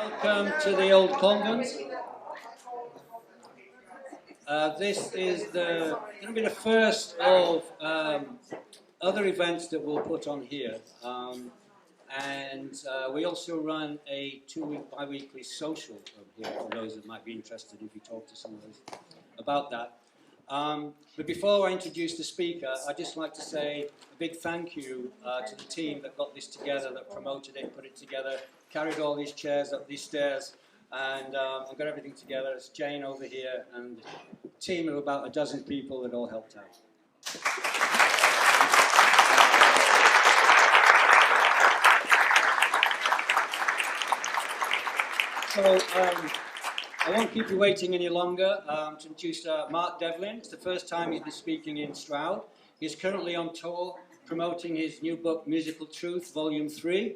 Welcome to the Old Convent. This is going to be the first of other events that we'll put on here. We also run a 2-week bi-weekly social over here for those that might be interested if you talk to some of us about that. But before I introduce the speaker, I'd just like to say a big thank you to the team that got this together, that promoted it, put it together, carried all these chairs up these stairs, and got everything together. It's Jane over here and a team of about a dozen people that all helped out. So, I won't keep you waiting any longer to introduce Mark Devlin. It's the first time he's been speaking in Stroud. He's currently on tour promoting his new book, Musical Truth, Volume 3.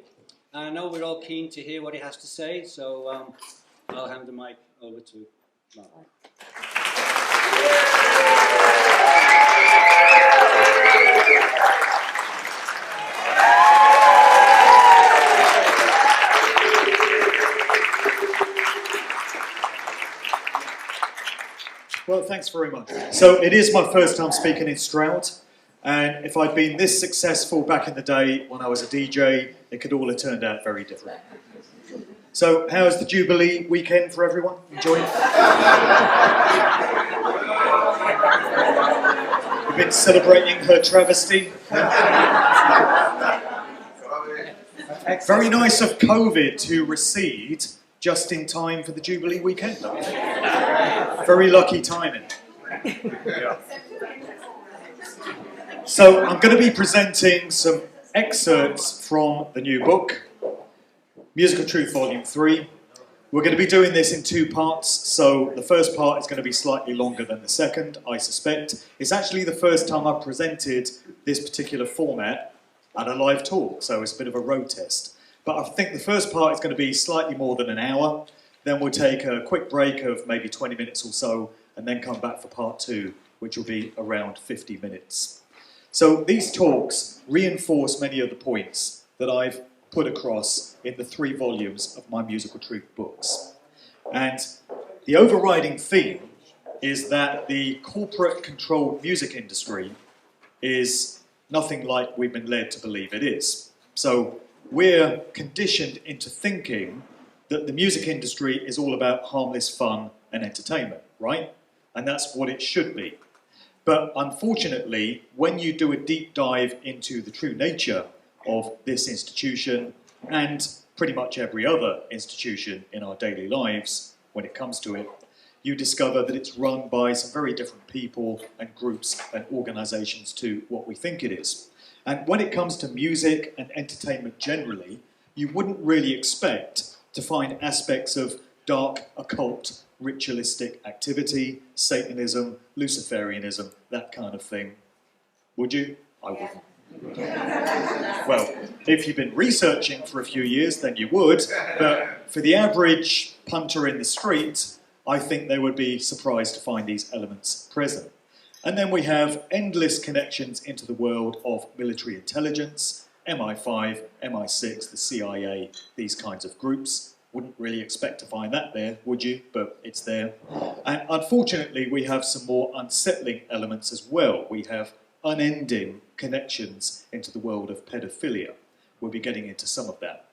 And I know we're all keen to hear what he has to say, so I'll hand the mic over to Mark. Well, thanks very much. So it is my first time speaking in Stroud, and if I'd been this successful back in the day when I was a DJ, it could all have turned out very different. So how's the Jubilee weekend for everyone? Enjoying it? You've been celebrating her travesty? Very nice of COVID to recede just in time for the Jubilee weekend. Very lucky timing. So I'm going to be presenting some excerpts from the new book, Musical Truth Volume 3. We're going to be doing this in 2 parts, so the first part is going to be slightly longer than the second, I suspect. It's actually the first time I've presented this particular format at a live talk, so it's a bit of a road test. But I think the first part is going to be slightly more than an hour. Then we'll take a quick break of maybe 20 minutes or so, and then come back for part 2, which will be around 50 minutes. So these talks reinforce many of the points that I've put across in the 3 volumes of my Musical Truth books. And the overriding theme is that the corporate-controlled music industry is nothing like we've been led to believe it is. So we're conditioned into thinking that the music industry is all about harmless fun and entertainment, right? And that's what it should be. But unfortunately, when you do a deep dive into the true nature of this institution and pretty much every other institution in our daily lives, when it comes to it, you discover that it's run by some very different people and groups and organisations to what we think it is. And when it comes to music and entertainment generally, you wouldn't really expect to find aspects of dark, occult, ritualistic activity, Satanism, Luciferianism, that kind of thing. Would you? I wouldn't. Well, if you've been researching for a few years, then you would, but for the average punter in the street, I think they would be surprised to find these elements present. And then we have endless connections into the world of military intelligence, MI5, MI6, the CIA, these kinds of groups. Wouldn't really expect to find that there, would you? But it's there. And unfortunately, we have some more unsettling elements as well. We have unending connections into the world of pedophilia. We'll be getting into some of that.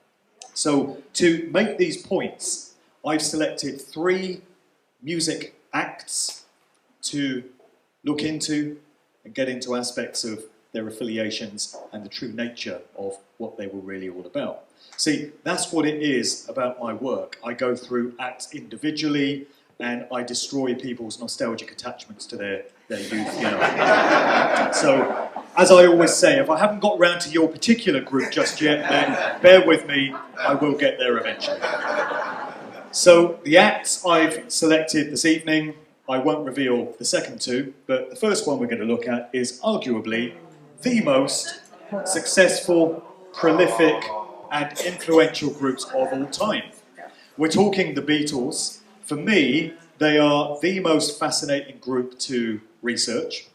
So to make these points, I've selected 3 music acts to look into and get into aspects of their affiliations and the true nature of what they were really all about. See, that's what it is about my work. I go through acts individually and I destroy people's nostalgic attachments to their youth, you know. So, as I always say, if I haven't got round to your particular group just yet, then bear with me, I will get there eventually. So, the acts I've selected this evening, I won't reveal the second 2, but the first one we're going to look at is arguably the most successful, prolific, and influential groups of all time. We're talking the Beatles. For me, they are the most fascinating group to research.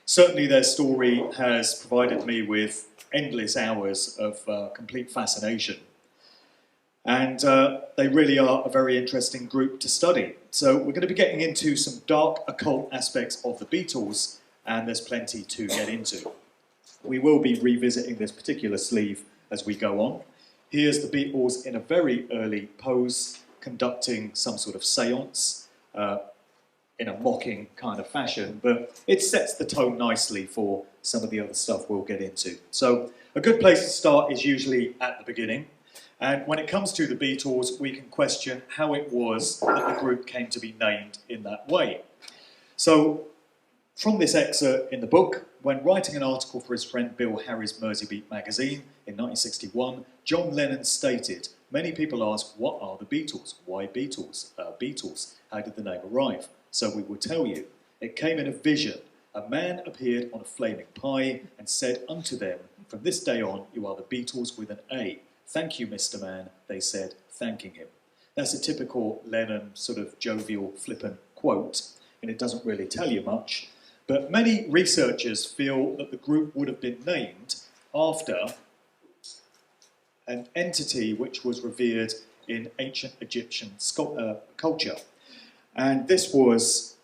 Certainly their story has provided me with endless hours of complete fascination. And they really are a very interesting group to study. So we're going to be getting into some dark occult aspects of the Beatles, and there's plenty to get into. We will be revisiting this particular sleeve as we go on. Here's the Beatles in a very early pose, conducting some sort of seance in a mocking kind of fashion, but it sets the tone nicely for some of the other stuff we'll get into. So a good place to start is usually at the beginning. And when it comes to the Beatles, we can question how it was that the group came to be named in that way. So, from this excerpt in the book, when writing an article for his friend Bill Harry's Merseybeat magazine in 1961, John Lennon stated, "Many people ask, what are the Beatles? Why Beatles? Beatles. How did the name arrive? So we will tell you. It came in a vision. A man appeared on a flaming pie and said unto them, from this day on, you are the Beatles with an A. Thank you, Mr. Man," they said, thanking him. That's a typical Lennon sort of jovial, flippant quote, and it doesn't really tell you much. But many researchers feel that the group would have been named after an entity which was revered in ancient Egyptian culture. And this was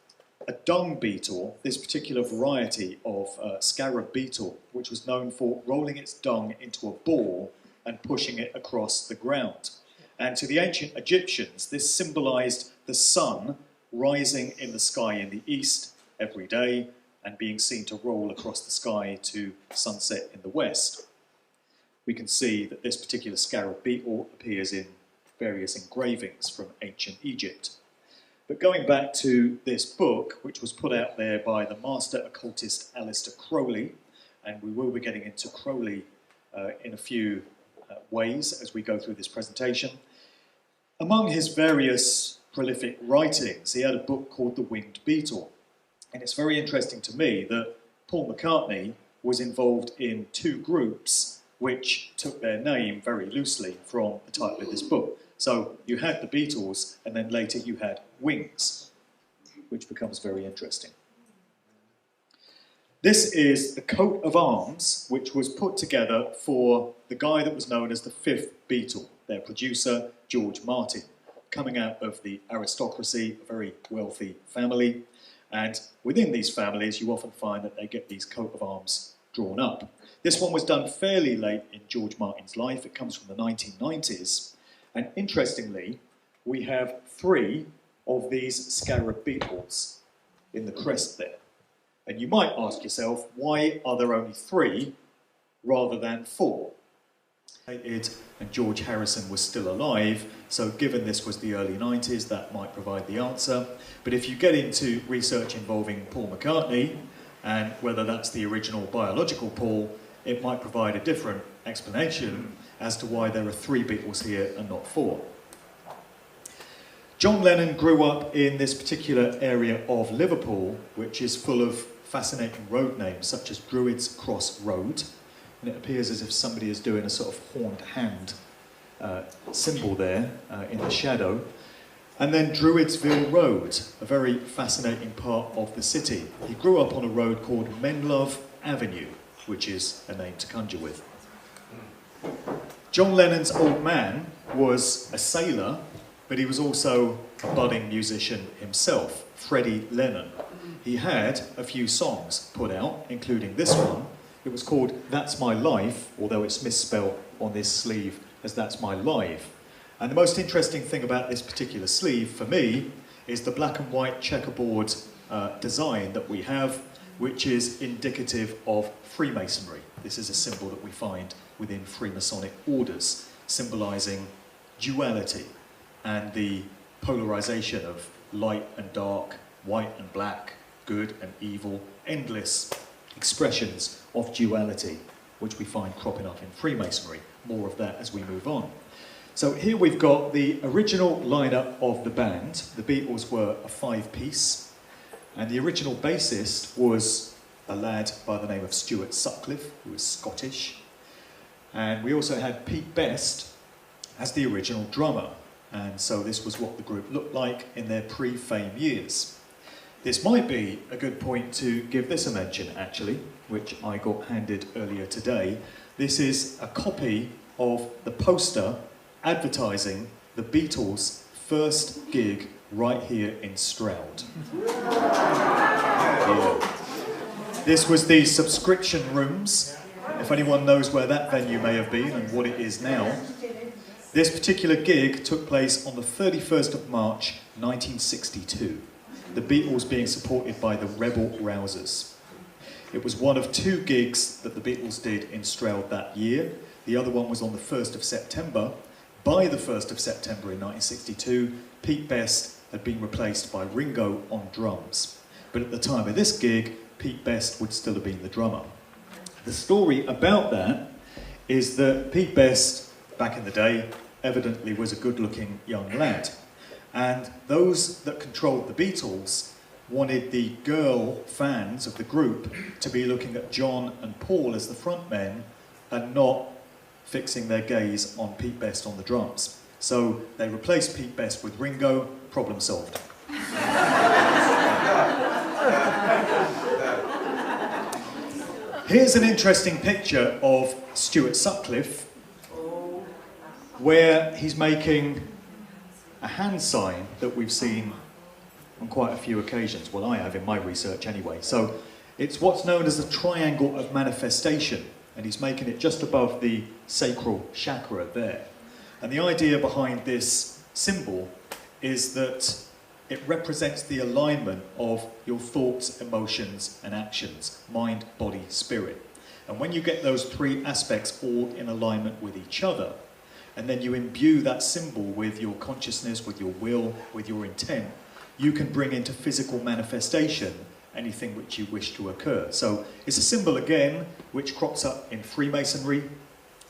a dung beetle, this particular variety of scarab beetle, which was known for rolling its dung into a ball and pushing it across the ground. And to the ancient Egyptians, this symbolized the sun rising in the sky in the east every day and being seen to roll across the sky to sunset in the west. We can see that this particular scarab beetle appears in various engravings from ancient Egypt. But going back to this book, which was put out there by the master occultist Aleister Crowley, and we will be getting into Crowley in a few ways as we go through this presentation. Among his various prolific writings, he had a book called The Winged Beetle. And it's very interesting to me that Paul McCartney was involved in two groups which took their name very loosely from the title of this book. So you had the Beatles, and then later you had Wings, which becomes very interesting. This is the coat of arms, which was put together for the guy that was known as the fifth Beatle, their producer, George Martin, coming out of the aristocracy, a very wealthy family. And within these families, you often find that they get these coat of arms drawn up. This one was done fairly late in George Martin's life. It comes from the 1990s. And interestingly, we have 3 of these scarab beetles in the crest there. And you might ask yourself, why are there only 3 rather than 4? And George Harrison was still alive, so given this was the early 90s, that might provide the answer. But if you get into research involving Paul McCartney, and whether that's the original biological Paul, it might provide a different explanation as to why there are 3 Beatles here and not 4. John Lennon grew up in this particular area of Liverpool, which is full of fascinating road names, such as Druids Cross Road, and it appears as if somebody is doing a sort of horned hand symbol there in the shadow. And then Druidsville Road, a very fascinating part of the city. He grew up on a road called Menlove Avenue, which is a name to conjure with. John Lennon's old man was a sailor, but he was also a budding musician himself, Freddie Lennon. He had a few songs put out, including this one. It was called That's My Life, although it's misspelled on this sleeve as That's My Life. And the most interesting thing about this particular sleeve, for me, is the black and white checkerboard design that we have, which is indicative of Freemasonry. This is a symbol that we find within Freemasonic orders, symbolising duality and the polarisation of light and dark, white and black, good and evil, endless expressions of duality, which we find cropping up in Freemasonry. More of that as we move on. So here we've got the original lineup of the band. The Beatles were a 5-piece, and the original bassist was a lad by the name of Stuart Sutcliffe, who was Scottish. And we also had Pete Best as the original drummer. And so this was what the group looked like in their pre-fame years. This might be a good point to give this a mention, actually, which I got handed earlier today. This is a copy of the poster advertising the Beatles' first gig right here in Stroud. Yeah. This was the subscription rooms, if anyone knows where that venue may have been and what it is now. This particular gig took place on the 31st of March 1962, the Beatles being supported by the Rebel Rousers. It was one of 2 gigs that the Beatles did in Stroud that year. The other one was on the 1st of September. By the 1st of September in 1962, Pete Best had been replaced by Ringo on drums. But at the time of this gig, Pete Best would still have been the drummer. The story about that is that Pete Best, back in the day, evidently was a good-looking young lad. And those that controlled the Beatles wanted the girl fans of the group to be looking at John and Paul as the frontmen and not fixing their gaze on Pete Best on the drums. So they replaced Pete Best with Ringo, problem solved. Here's an interesting picture of Stuart Sutcliffe where he's making a hand sign that we've seen on quite a few occasions. Well, I have in my research anyway. So it's what's known as the triangle of manifestation, and he's making it just above the sacral chakra there. And the idea behind this symbol is that it represents the alignment of your thoughts, emotions, and actions, mind, body, spirit. And when you get those 3 aspects all in alignment with each other, and then you imbue that symbol with your consciousness, with your will, with your intent, you can bring into physical manifestation anything which you wish to occur. So it's a symbol again which crops up in Freemasonry,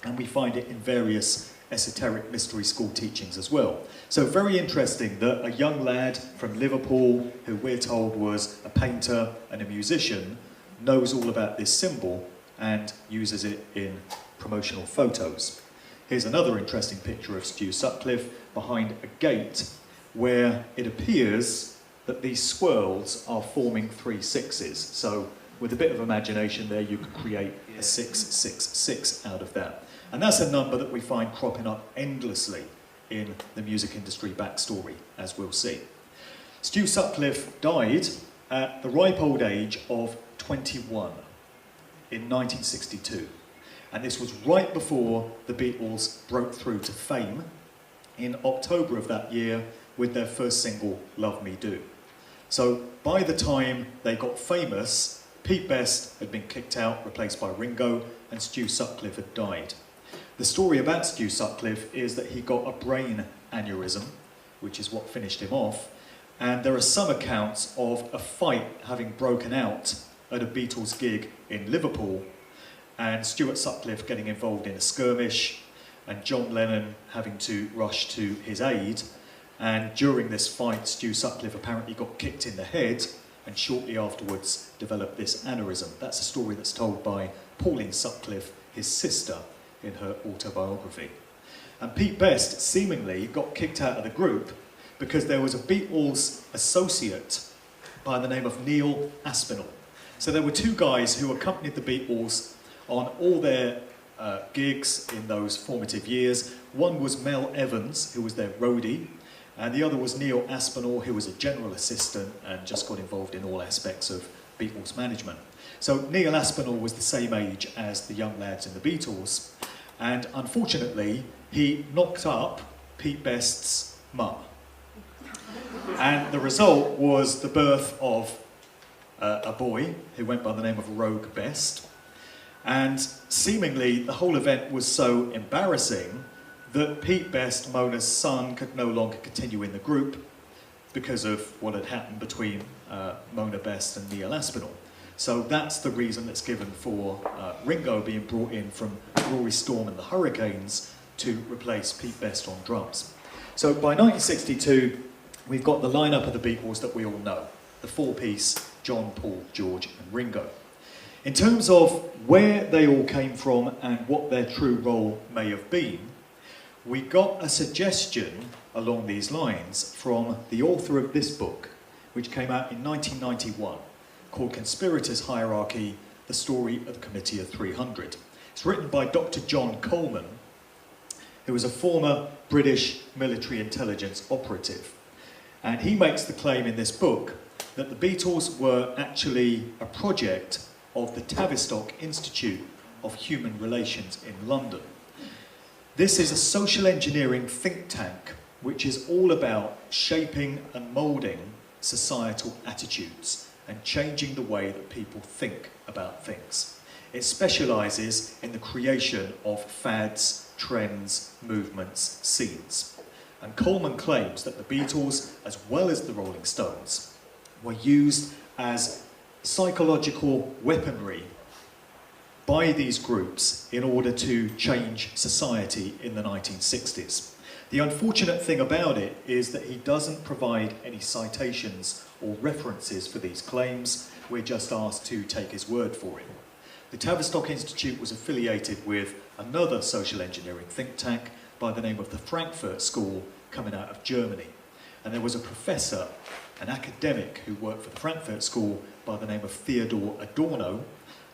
and we find it in various esoteric mystery school teachings as well. So very interesting that a young lad from Liverpool, who we're told was a painter and a musician, knows all about this symbol and uses it in promotional photos. Here's another interesting picture of Stu Sutcliffe behind a gate where it appears that these swirls are forming 3 6s. So with a bit of imagination there, you could create a 666 out of that. And that's a number that we find cropping up endlessly in the music industry backstory, as we'll see. Stu Sutcliffe died at the ripe old age of 21 in 1962. And this was right before the Beatles broke through to fame in October of that year with their first single, Love Me Do. So by the time they got famous, Pete Best had been kicked out, replaced by Ringo, and Stu Sutcliffe had died. The story about Stu Sutcliffe is that he got a brain aneurysm, which is what finished him off, and there are some accounts of a fight having broken out at a Beatles gig in Liverpool, and Stuart Sutcliffe getting involved in a skirmish, and John Lennon having to rush to his aid. And during this fight, Stu Sutcliffe apparently got kicked in the head and shortly afterwards developed this aneurysm. That's a story that's told by Pauline Sutcliffe, his sister, in her autobiography. And Pete Best seemingly got kicked out of the group because there was a Beatles associate by the name of Neil Aspinall. So there were 2 guys who accompanied the Beatles on all their gigs in those formative years. One was Mel Evans, who was their roadie, and the other was Neil Aspinall, who was a general assistant and just got involved in all aspects of Beatles management. So Neil Aspinall was the same age as the young lads in the Beatles, and unfortunately he knocked up Pete Best's mum. And the result was the birth of a boy who went by the name of Rogue Best. And seemingly the whole event was so embarrassing that Pete Best, Mona's son, could no longer continue in the group because of what had happened between Mona Best and Neil Aspinall. So that's the reason that's given for Ringo being brought in from Rory Storm and the Hurricanes to replace Pete Best on drums. So by 1962, we've got the lineup of the Beatles that we all know, the 4-piece John, Paul, George and Ringo. In terms of where they all came from and what their true role may have been, we got a suggestion along these lines from the author of this book, which came out in 1991, called Conspirators' Hierarchy, The Story of the Committee of 300. It's written by Dr. John Coleman, who was a former British military intelligence operative. And he makes the claim in this book that the Beatles were actually a project of the Tavistock Institute of Human Relations in London. This is a social engineering think tank which is all about shaping and moulding societal attitudes and changing the way that people think about things. It specialises in the creation of fads, trends, movements, scenes. And Coleman claims that the Beatles, as well as the Rolling Stones, were used as psychological weaponry by these groups in order to change society in the 1960s. The unfortunate thing about it is that he doesn't provide any citations or references for these claims. We're just asked to take his word for it. The Tavistock Institute was affiliated with another social engineering think tank by the name of the Frankfurt School, coming out of Germany. And there was a professor, an academic, who worked for the Frankfurt School by the name of Theodor Adorno.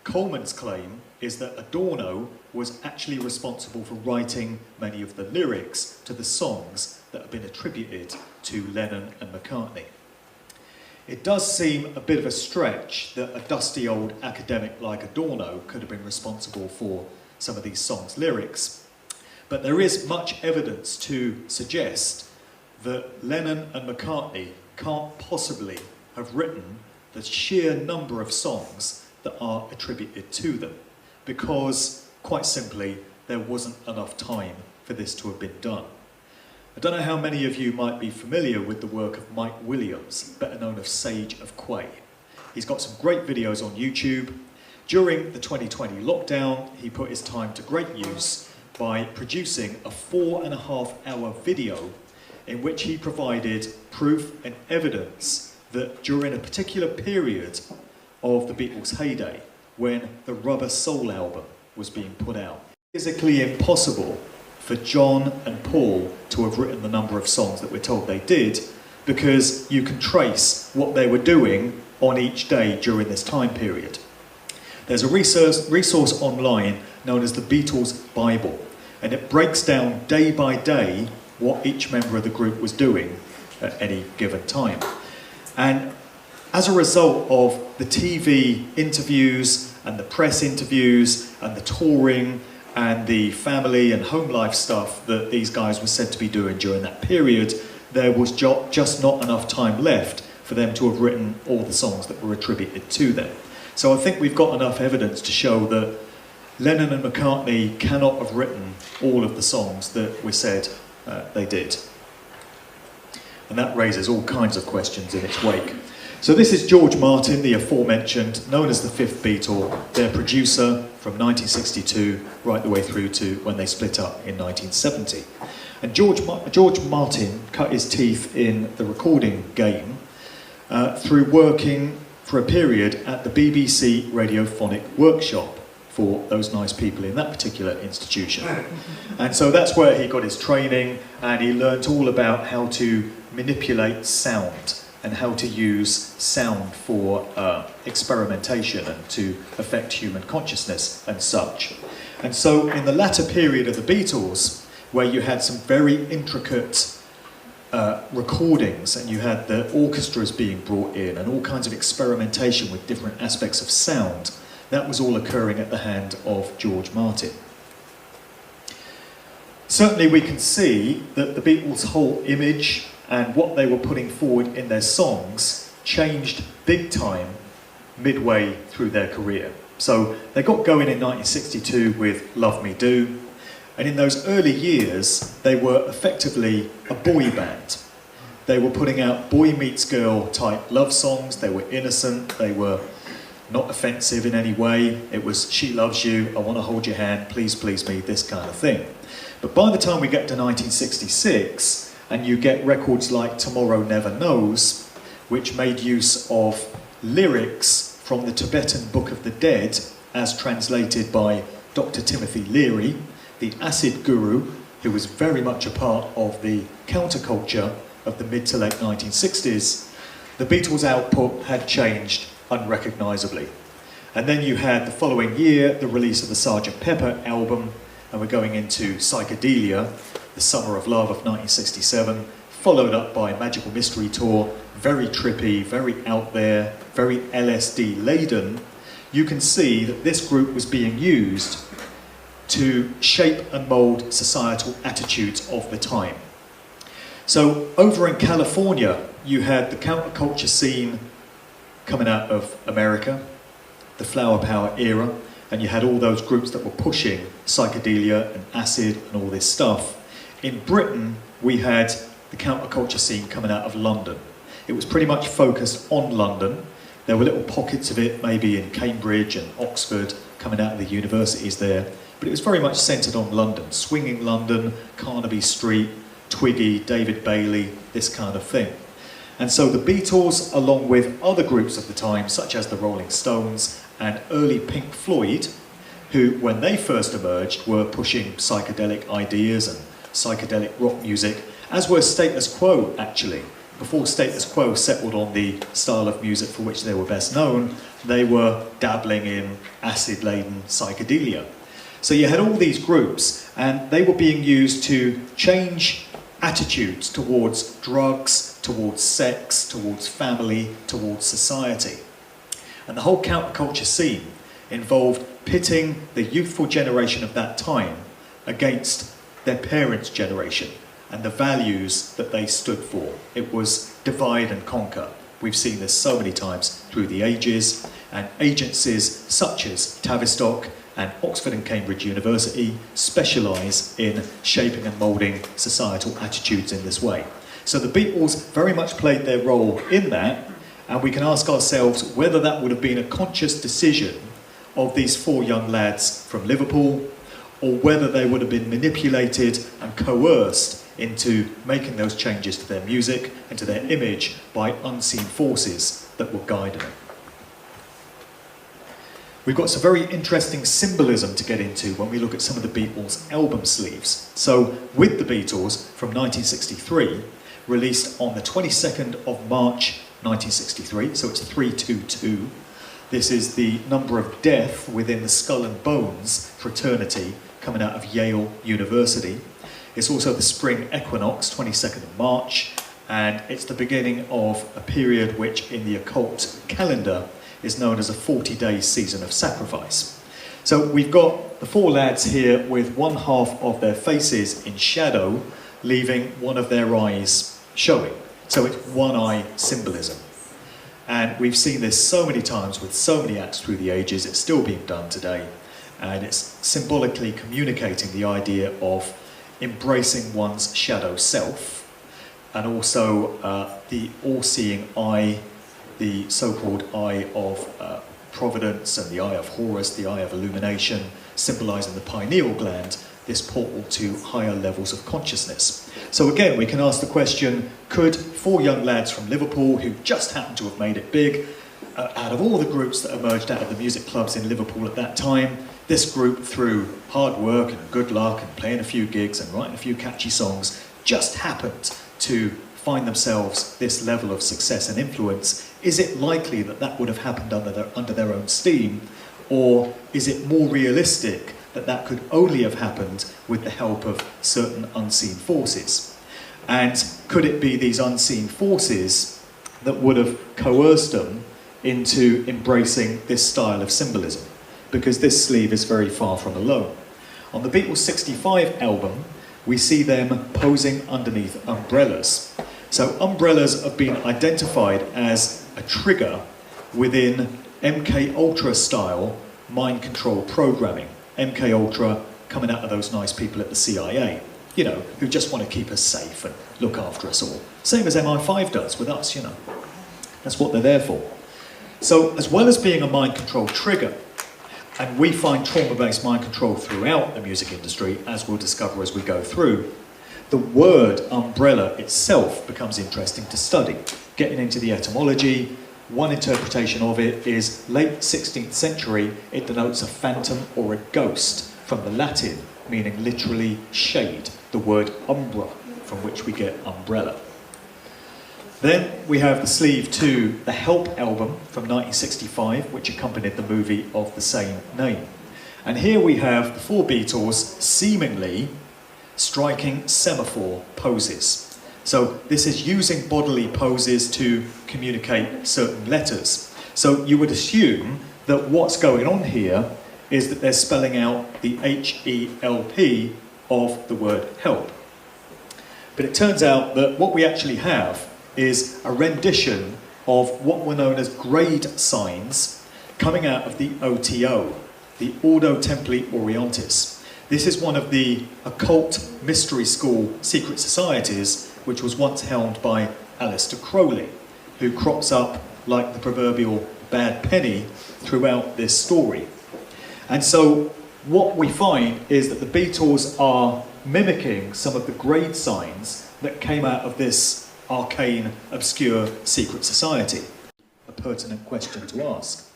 Coleman's claim is that Adorno was actually responsible for writing many of the lyrics to the songs that have been attributed to Lennon and McCartney. It does seem a bit of a stretch that a dusty old academic like Adorno could have been responsible for some of these songs' lyrics, but there is much evidence to suggest that Lennon and McCartney can't possibly have written the sheer number of songs that are attributed to them, because, quite simply, there wasn't enough time for this to have been done. I don't know how many of you might be familiar with the work of Mike Williams, better known as Sage of Quay. He's got some great videos on YouTube. During the 2020 lockdown, he put his time to great use by producing a 4.5-hour video in which he provided proof and evidence that during a particular period of the Beatles' heyday, when the Rubber Soul album was being put out, physically impossible for John and Paul to have written the number of songs that we're told they did, because you can trace what they were doing on each day during this time period. There's a resource online known as the Beatles Bible, and it breaks down day by day what each member of the group was doing at any given time. And as a result of the TV interviews and the press interviews and the touring and the family and home life stuff that these guys were said to be doing during that period, there was just not enough time left for them to have written all the songs that were attributed to them. So I think we've got enough evidence to show that Lennon and McCartney cannot have written all of the songs that we said they did. And that raises all kinds of questions in its wake. So this is George Martin, the aforementioned, known as the fifth Beatle, their producer from 1962 right the way through to when they split up in 1970. And George Martin cut his teeth in the recording game through working for a period at the BBC Radiophonic Workshop for those nice people in that particular institution. And so that's where he got his training, and he learnt all about how to manipulate sound and how to use sound for experimentation and to affect human consciousness and such. And so in the latter period of the Beatles, where you had some very intricate recordings and you had the orchestras being brought in and all kinds of experimentation with different aspects of sound, that was all occurring at the hand of George Martin. Certainly we can see that the Beatles' whole image and what they were putting forward in their songs changed big time midway through their career. So they got going in 1962 with Love Me Do, and in those early years they were effectively a boy band. They were putting out boy meets girl type love songs. They were innocent, they were not offensive in any way. It was she loves you, I want to hold your hand, please please me, this kind of thing. But by the time we get to 1966, and you get records like Tomorrow Never Knows, which made use of lyrics from the Tibetan Book of the Dead as translated by Dr. Timothy Leary, the acid guru, who was very much a part of the counterculture of the mid to late 1960s, the Beatles' output had changed unrecognisably. And then you had the following year the release of the Sgt. Pepper album, and we're going into Psychedelia, The Summer of Love of 1967, followed up by Magical Mystery Tour, very trippy, very out there, very LSD laden, you can see that this group was being used to shape and mould societal attitudes of the time. So over in California, you had the counterculture scene coming out of America, the flower power era, and you had all those groups that were pushing psychedelia and acid and all this stuff. In Britain, we had the counterculture scene coming out of London. It was pretty much focused on London. There were little pockets of it, maybe in Cambridge and Oxford, coming out of the universities there, but it was very much centred on London, swinging London, Carnaby Street, Twiggy, David Bailey, this kind of thing. And so the Beatles, along with other groups of the time, such as the Rolling Stones and early Pink Floyd, who, when they first emerged, were pushing psychedelic ideas and psychedelic rock music, as were Status Quo, actually. Before Status Quo settled on the style of music for which they were best known, they were dabbling in acid-laden psychedelia. So you had all these groups, and they were being used to change attitudes towards drugs, towards sex, towards family, towards society. And the whole counterculture scene involved pitting the youthful generation of that time against their parents' generation and the values that they stood for. It was divide and conquer. We've seen this so many times through the ages, and agencies such as Tavistock and Oxford and Cambridge University specialise in shaping and moulding societal attitudes in this way. So the Beatles very much played their role in that, and we can ask ourselves whether that would have been a conscious decision of these four young lads from Liverpool, or whether they would have been manipulated and coerced into making those changes to their music and to their image by unseen forces that were guiding them. We've got some very interesting symbolism to get into when we look at some of the Beatles' album sleeves. So, with the Beatles from 1963, released on the 22nd of March 1963, so it's 322. This is the number of death within the Skull and Bones fraternity coming out of Yale University. It's also the spring equinox, 22nd of March, and it's the beginning of a period which in the occult calendar is known as a 40-day season of sacrifice. So we've got the four lads here with one half of their faces in shadow, leaving one of their eyes showing. So it's one eye symbolism. And we've seen this so many times with so many acts through the ages, it's still being done today. And it's symbolically communicating the idea of embracing one's shadow self, and also the all-seeing eye, the so-called eye of providence and the eye of Horus, the eye of illumination, symbolising the pineal gland, this portal to higher levels of consciousness. So again, we can ask the question, could four young lads from Liverpool who just happened to have made it big, out of all the groups that emerged out of the music clubs in Liverpool at that time, this group, through hard work and good luck and playing a few gigs and writing a few catchy songs, just happened to find themselves this level of success and influence? Is it likely that that would have happened under their own steam, or is it more realistic that that could only have happened with the help of certain unseen forces? And could it be these unseen forces that would have coerced them into embracing this style of symbolism? Because this sleeve is very far from alone. On the Beatles 65 album, we see them posing underneath umbrellas. So umbrellas have been identified as a trigger within MK Ultra style mind control programming. MK Ultra coming out of those nice people at the CIA, you know, who just want to keep us safe and look after us all. Same as MI5 does with us, you know. That's what they're there for. So as well as being a mind control trigger, and we find trauma-based mind control throughout the music industry, as we'll discover as we go through, the word umbrella itself becomes interesting to study. Getting into the etymology, one interpretation of it is late 16th century, it denotes a phantom or a ghost, from the Latin, meaning literally shade, the word umbra, from which we get umbrella. Then we have the sleeve to the Help album from 1965, which accompanied the movie of the same name. And here we have the four Beatles seemingly striking semaphore poses. So this is using bodily poses to communicate certain letters. So you would assume that what's going on here is that they're spelling out the H-E-L-P of the word help. But it turns out that what we actually have is a rendition of what were known as grade signs coming out of the OTO, the Ordo Templi Orientis. This is one of the occult mystery school secret societies which was once held by Aleister Crowley, who crops up like the proverbial bad penny throughout this story. And so what we find is that the Beatles are mimicking some of the grade signs that came out of this arcane, obscure secret society. A pertinent question to ask.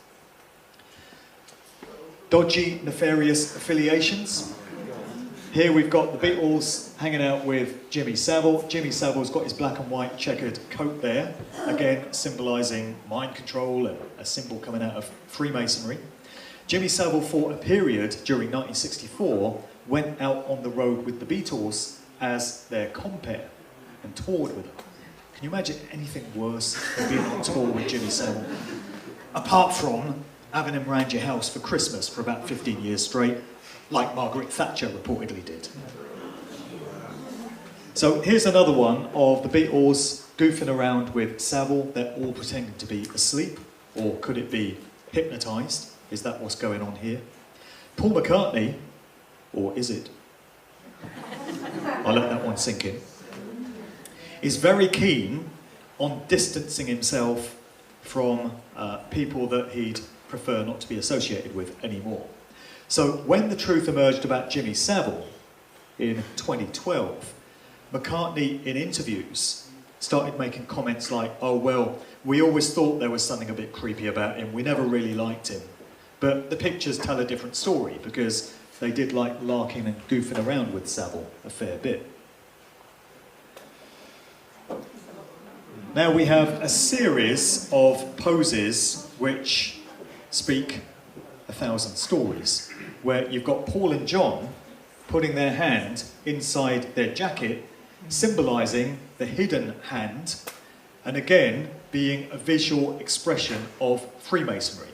Dodgy, nefarious affiliations. Here we've got the Beatles hanging out with Jimmy Savile. Jimmy Savile's got his black and white checkered coat there, again symbolising mind control and a symbol coming out of Freemasonry. Jimmy Savile, for a period during 1964, went out on the road with the Beatles as their compere and toured with them. Can you imagine anything worse than being on tour with Jimmy Savile? Apart from having him round your house for Christmas for about 15 years straight, like Margaret Thatcher reportedly did. So here's another one of the Beatles goofing around with Savile. They're all pretending to be asleep, or could it be hypnotised? Is that what's going on here? Paul McCartney, or is it? I'll let that one sink in. Is very keen on distancing himself from people that he'd prefer not to be associated with anymore. So when the truth emerged about Jimmy Savile in 2012, McCartney in interviews started making comments like, oh well, we always thought there was something a bit creepy about him, we never really liked him. But the pictures tell a different story because they did like larking and goofing around with Savile a fair bit. Now we have a series of poses which speak 1,000 stories, where you've got Paul and John putting their hand inside their jacket, symbolising the hidden hand, and again being a visual expression of Freemasonry.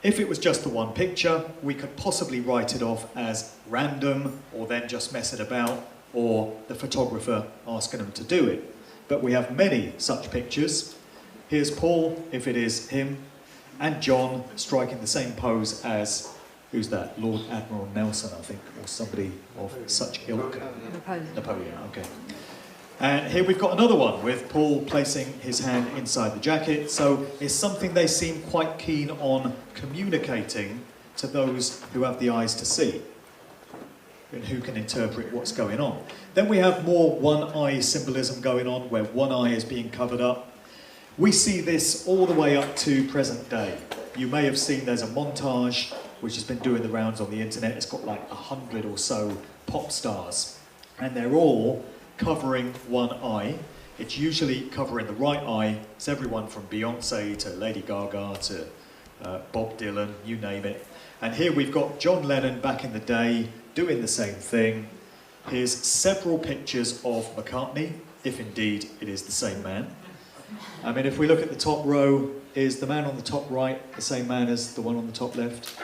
If it was just the one picture, we could possibly write it off as random, or them just messing about, or the photographer asking them to do it. But we have many such pictures. Here's Paul, if it is him, and John striking the same pose as, who's that? Lord Admiral Nelson, I think, or somebody of such ilk. Napoleon, okay. And here we've got another one with Paul placing his hand inside the jacket. So it's something they seem quite keen on communicating to those who have the eyes to see and who can interpret what's going on. Then we have more one-eye symbolism going on, where one eye is being covered up. We see this all the way up to present day. You may have seen there's a montage which has been doing the rounds on the internet. It's got like 100 or so pop stars, and they're all covering one eye. It's usually covering the right eye. It's everyone from Beyonce to Lady Gaga to Bob Dylan, you name it. And here we've got John Lennon back in the day doing the same thing. Here's several pictures of McCartney, if indeed it is the same man. I mean, if we look at the top row, is the man on the top right the same man as the one on the top left?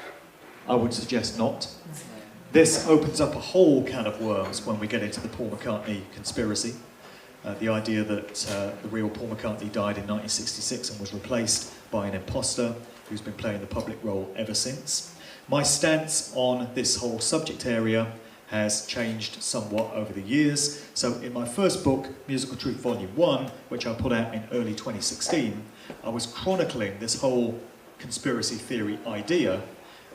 I would suggest not. This opens up a whole can of worms when we get into the Paul McCartney conspiracy. The idea that the real Paul McCartney died in 1966 and was replaced by an imposter who's been playing the public role ever since. My stance on this whole subject area has changed somewhat over the years. So in my first book, Musical Truth Volume 1, which I put out in early 2016, I was chronicling this whole conspiracy theory idea,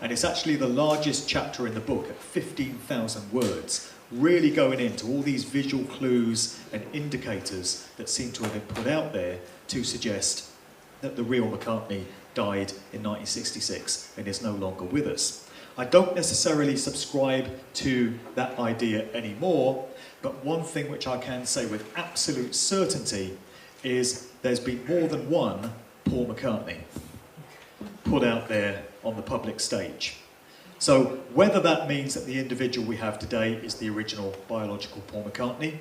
and it's actually the largest chapter in the book at 15,000 words, really going into all these visual clues and indicators that seem to have been put out there to suggest that the real McCartney died in 1966 and is no longer with us. I don't necessarily subscribe to that idea anymore, but one thing which I can say with absolute certainty is there's been more than one Paul McCartney put out there on the public stage. So whether that means that the individual we have today is the original biological Paul McCartney,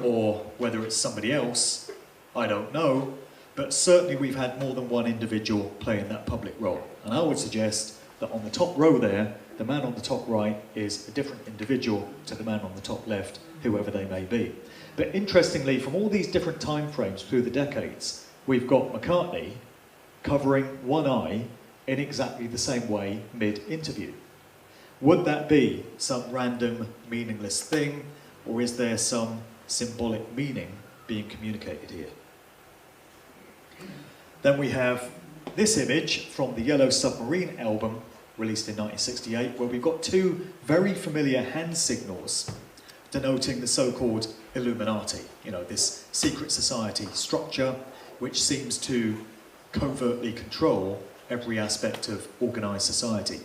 or whether it's somebody else, I don't know, but certainly we've had more than one individual playing that public role. And I would suggest that on the top row there, the man on the top right is a different individual to the man on the top left, whoever they may be. But interestingly, from all these different time frames through the decades, we've got McCartney covering one eye in exactly the same way mid-interview. Would that be some random, meaningless thing, or is there some symbolic meaning being communicated here? Then we have this image from the Yellow Submarine album, released in 1968, where we've got two very familiar hand signals denoting the so-called Illuminati, you know, this secret society structure which seems to covertly control every aspect of organised society.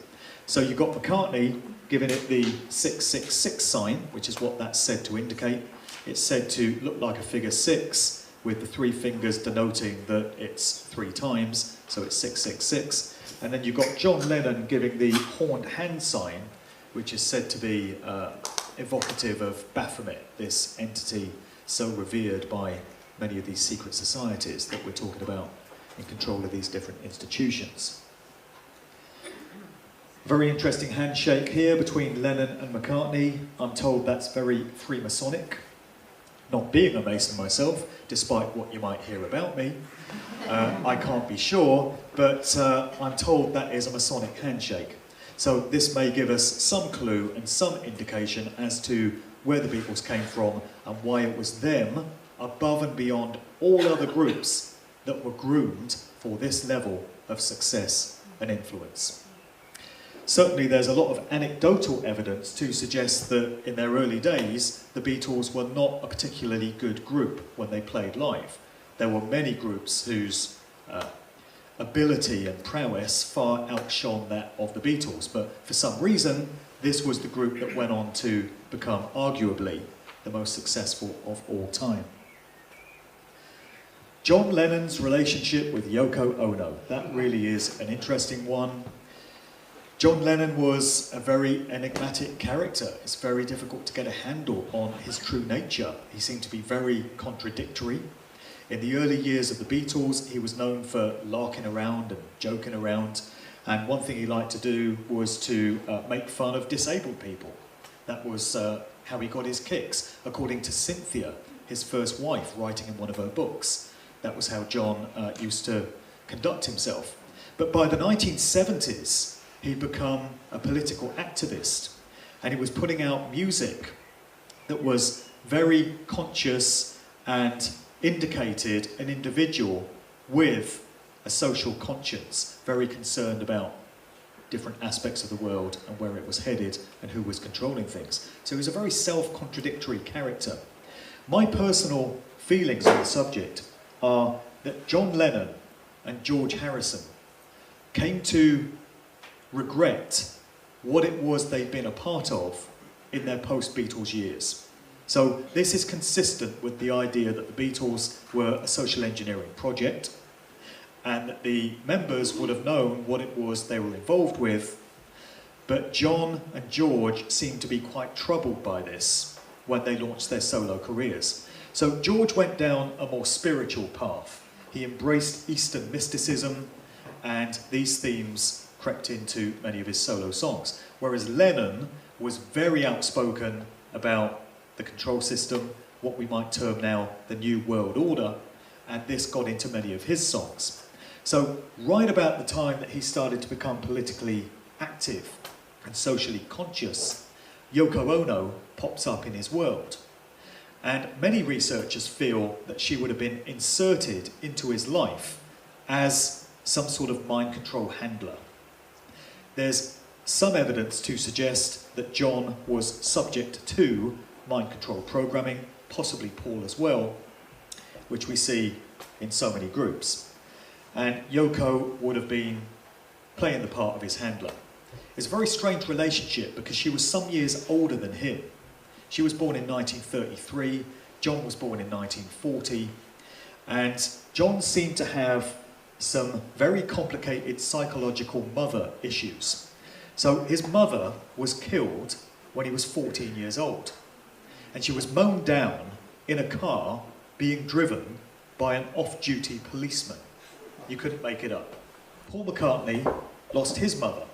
So you've got McCartney giving it the 666 sign, which is what that's said to indicate. It's said to look like a figure 6, with the 3 fingers denoting that it's 3 times, so it's 666. And then you've got John Lennon giving the horned hand sign, which is said to be evocative of Baphomet, this entity so revered by many of these secret societies that we're talking about in control of these different institutions. Very interesting handshake here between Lennon and McCartney. I'm told that's very Freemasonic. Not being a Mason myself, despite what you might hear about me, I can't be sure, but I'm told that is a Masonic handshake. So this may give us some clue and some indication as to where the Beatles came from and why it was them, above and beyond all other groups, that were groomed for this level of success and influence. Certainly there's a lot of anecdotal evidence to suggest that in their early days, the Beatles were not a particularly good group when they played live. There were many groups whose ability and prowess far outshone that of the Beatles, but for some reason, this was the group that went on to become arguably the most successful of all time. John Lennon's relationship with Yoko Ono, that really is an interesting one. John Lennon was a very enigmatic character. It's very difficult to get a handle on his true nature. He seemed to be very contradictory. In the early years of the Beatles, he was known for larking around and joking around. And one thing he liked to do was to make fun of disabled people. That was how he got his kicks, according to Cynthia, his first wife, writing in one of her books. That was how John used to conduct himself. But by the 1970s, he'd become a political activist, and he was putting out music that was very conscious and indicated an individual with a social conscience, very concerned about different aspects of the world and where it was headed and who was controlling things. So he was a very self-contradictory character. My personal feelings on the subject are that John Lennon and George Harrison came to regret what it was they'd been a part of in their post-Beatles years. So this is consistent with the idea that the Beatles were a social engineering project, and that the members would have known what it was they were involved with, but John and George seemed to be quite troubled by this when they launched their solo careers. So George went down a more spiritual path. He embraced Eastern mysticism, and these themes crept into many of his solo songs, whereas Lennon was very outspoken about the control system, what we might term now the New World Order, and this got into many of his songs. So right about the time that he started to become politically active and socially conscious, Yoko Ono pops up in his world. And many researchers feel that she would have been inserted into his life as some sort of mind control handler. There's some evidence to suggest that John was subject to mind control programming, possibly Paul as well, which we see in so many groups. And Yoko would have been playing the part of his handler. It's a very strange relationship because she was some years older than him. She was born in 1933, John was born in 1940, and John seemed to have some very complicated psychological mother issues. So his mother was killed when he was 14 years old. And she was mown down in a car being driven by an off-duty policeman. You couldn't make it up. Paul McCartney lost his mother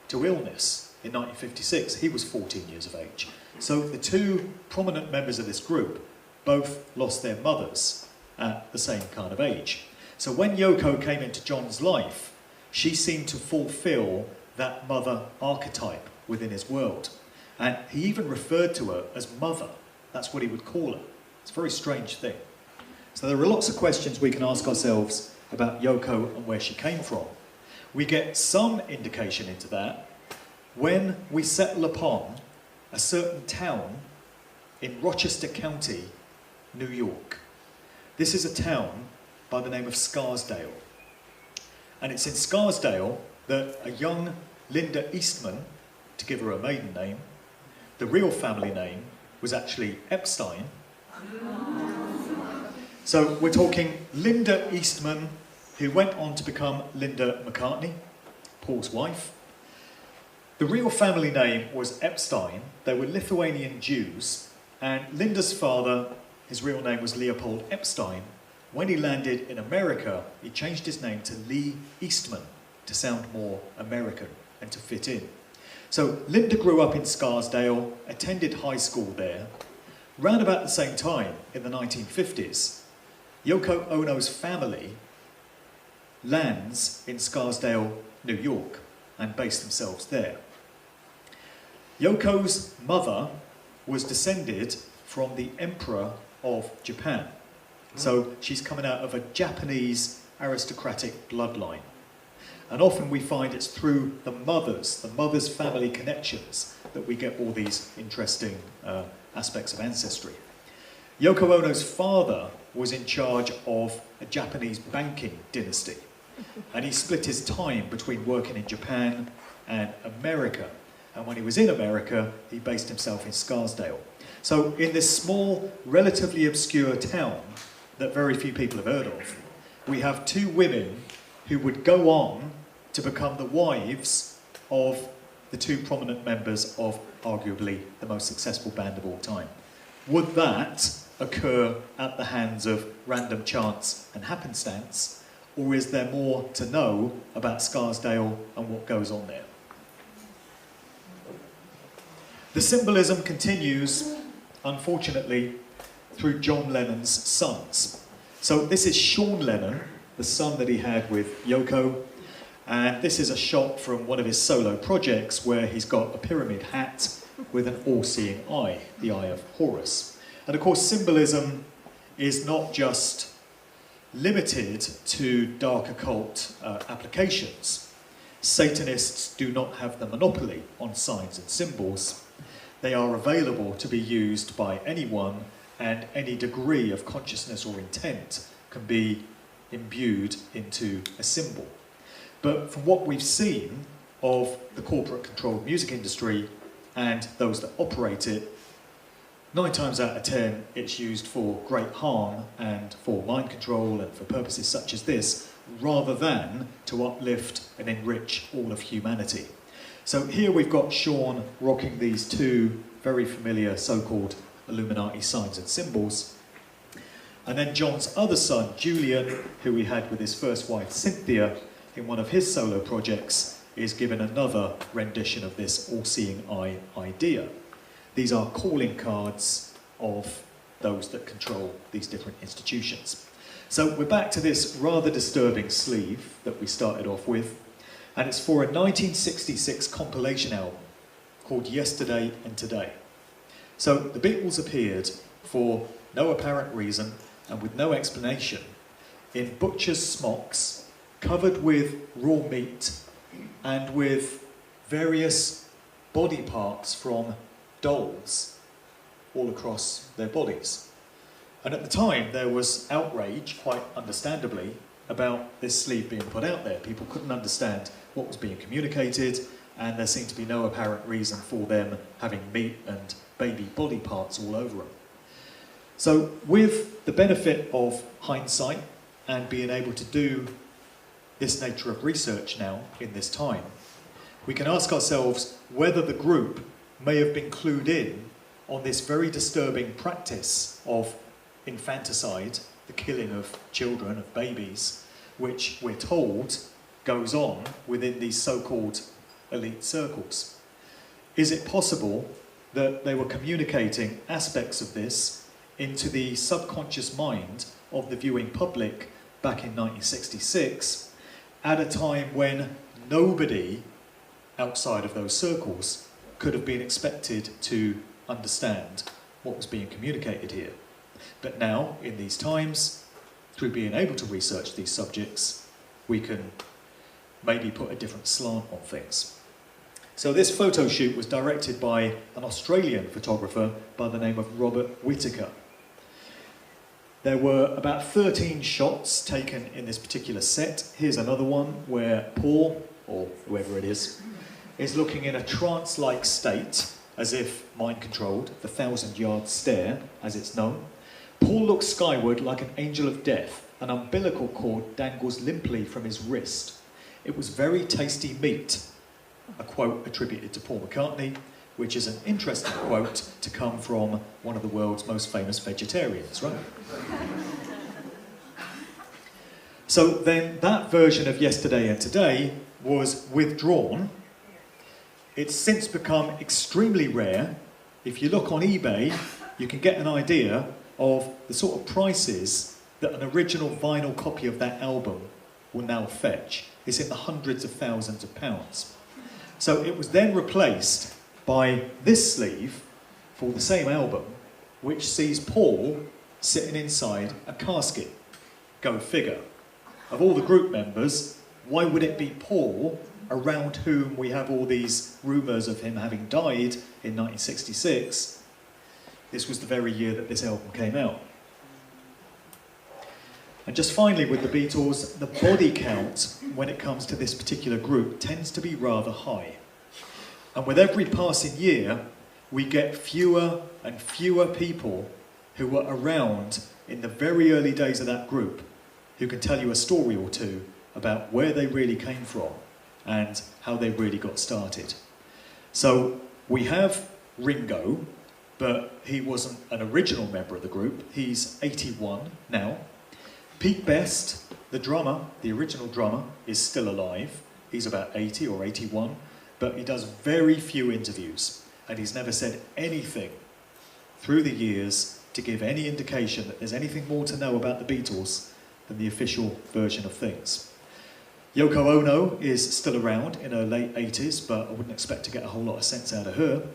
to illness in 1956. He was 14 years of age. So the two prominent members of this group both lost their mothers at the same kind of age. So when Yoko came into John's life, she seemed to fulfill that mother archetype within his world. And he even referred to her as mother. That's what he would call her. It's a very strange thing. So there are lots of questions we can ask ourselves about Yoko and where she came from. We get some indication into that when we settle upon a certain town in Rochester County, New York. This is a town by the name of Scarsdale. And it's in Scarsdale that a young Linda Eastman, to give her a maiden name, the real family name was actually Epstein. So we're talking Linda Eastman, who went on to become Linda McCartney, Paul's wife. The real family name was Epstein. They were Lithuanian Jews, and Linda's father, his real name was Leopold Epstein. When he landed in America, he changed his name to Lee Eastman to sound more American and to fit in. So Linda grew up in Scarsdale, attended high school there. Round about the same time, in the 1950s, Yoko Ono's family lands in Scarsdale, New York, and base themselves there. Yoko's mother was descended from the Emperor of Japan. So she's coming out of a Japanese aristocratic bloodline. And often we find it's through the mother's family connections, that we get all these interesting aspects of ancestry. Yoko Ono's father was in charge of a Japanese banking dynasty, and he split his time between working in Japan and America. And when he was in America, he based himself in Scarsdale. So in this small, relatively obscure town that very few people have heard of, we have two women who would go on to become the wives of the two prominent members of arguably the most successful band of all time. Would that occur at the hands of random chance and happenstance, or is there more to know about Scarsdale and what goes on there? The symbolism continues, unfortunately, through John Lennon's sons. So this is Sean Lennon, the son that he had with Yoko, and this is a shot from one of his solo projects where he's got a pyramid hat with an all-seeing eye, the Eye of Horus. And of course, symbolism is not just limited to dark occult applications. Satanists do not have the monopoly on signs and symbols. They are available to be used by anyone, and any degree of consciousness or intent can be imbued into a symbol. But from what we've seen of the corporate-controlled music industry and those that operate it, 9 times out of 10 it's used for great harm and for mind control and for purposes such as this, rather than to uplift and enrich all of humanity. So here we've got Sean rocking these two very familiar so-called Illuminati signs and symbols. And then John's other son, Julian, who he had with his first wife, Cynthia, in one of his solo projects, is given another rendition of this all-seeing eye idea. These are calling cards of those that control these different institutions. So we're back to this rather disturbing sleeve that we started off with, and it's for a 1966 compilation album called Yesterday and Today. So the Beatles appeared for no apparent reason and with no explanation in butcher's smocks, covered with raw meat and with various body parts from dolls all across their bodies. And at the time there was outrage, quite understandably, about this sleeve being put out there. People couldn't understand what was being communicated, and there seemed to be no apparent reason for them having meat and baby body parts all over them. So with the benefit of hindsight and being able to do this nature of research now in this time, we can ask ourselves whether the group may have been clued in on this very disturbing practice of infanticide, the killing of children, of babies, which we're told goes on within these so-called elite circles. Is it possible that they were communicating aspects of this into the subconscious mind of the viewing public back in 1966, at a time when nobody outside of those circles could have been expected to understand what was being communicated here? But now, in these times, through being able to research these subjects, we can maybe put a different slant on things. So this photo shoot was directed by an Australian photographer by the name of Robert Whittaker. There were about 13 shots taken in this particular set. Here's another one where Paul, or whoever it is looking in a trance-like state, as if mind-controlled, the 1,000-yard stare, as it's known. Paul looks skyward like an angel of death. An umbilical cord dangles limply from his wrist. It was very tasty meat, a quote attributed to Paul McCartney, which is an interesting quote to come from one of the world's most famous vegetarians, right? So then that version of Yesterday and Today was withdrawn. It's since become extremely rare. If you look on eBay, you can get an idea of the sort of prices that an original vinyl copy of that album will now fetch. It's in the hundreds of thousands of pounds. So it was then replaced by this sleeve for the same album, which sees Paul sitting inside a casket. Go figure. Of all the group members, why would it be Paul, around whom we have all these rumours of him having died in 1966? This was the very year that this album came out. And just finally with the Beatles, the body count when it comes to this particular group tends to be rather high. And with every passing year, we get fewer and fewer people who were around in the very early days of that group who can tell you a story or two about where they really came from and how they really got started. So we have Ringo, but he wasn't an original member of the group. He's 81 now. Pete Best, the drummer, the original drummer, is still alive. He's about 80 or 81, but he does very few interviews, and he's never said anything through the years to give any indication that there's anything more to know about the Beatles than the official version of things. Yoko Ono is still around in her late 80s, but I wouldn't expect to get a whole lot of sense out of her.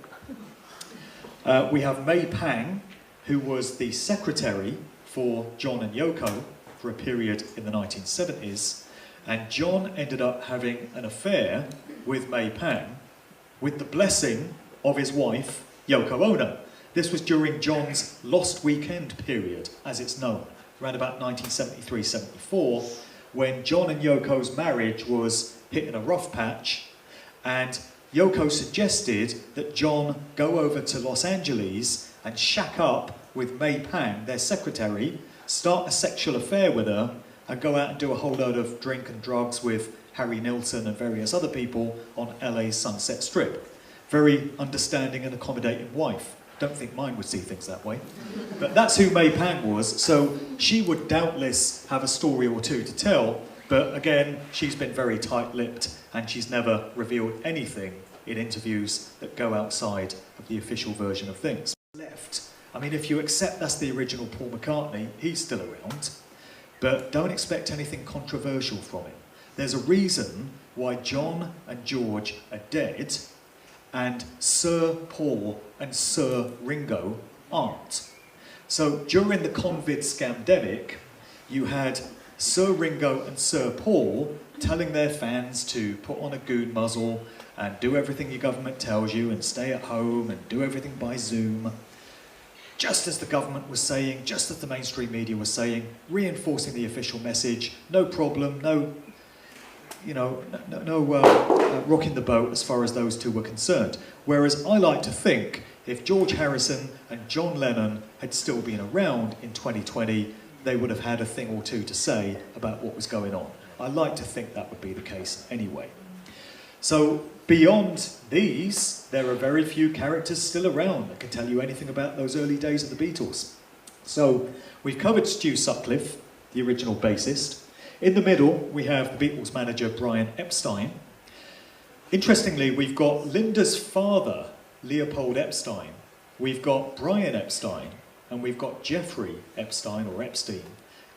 We have May Pang, who was the secretary for John and Yoko for a period in the 1970s, and John ended up having an affair with May Pang with the blessing of his wife, Yoko Ono. This was during John's Lost Weekend period, as it's known, around about 1973-74, when John and Yoko's marriage was hitting a rough patch, and Yoko suggested that John go over to Los Angeles and shack up with May Pang, their secretary, start a sexual affair with her, and go out and do a whole load of drink and drugs with Harry Nilsson and various other people on LA's Sunset Strip. Very understanding and accommodating wife. Don't think mine would see things that way. But that's who May Pang was, so she would doubtless have a story or two to tell, but again, she's been very tight-lipped and she's never revealed anything in interviews that go outside of the official version of things. Left. I mean, if you accept that's the original Paul McCartney, he's still around, but don't expect anything controversial from him. There's a reason why John and George are dead, and Sir Paul and Sir Ringo aren't. So during the COVID scamdemic, you had Sir Ringo and Sir Paul telling their fans to put on a goon muzzle and do everything your government tells you and stay at home and do everything by Zoom. Just as the government was saying, just as the mainstream media was saying, reinforcing the official message, no problem, no rocking the boat as far as those two were concerned. Whereas I like to think if George Harrison and John Lennon had still been around in 2020, they would have had a thing or two to say about what was going on. I like to think that would be the case anyway. So beyond these, there are very few characters still around that can tell you anything about those early days of the Beatles. So we've covered Stu Sutcliffe, the original bassist. In the middle, we have the Beatles manager, Brian Epstein. Interestingly, we've got Linda's father, Leopold Epstein. We've got Brian Epstein, and we've got Jeffrey Epstein, or Epstein.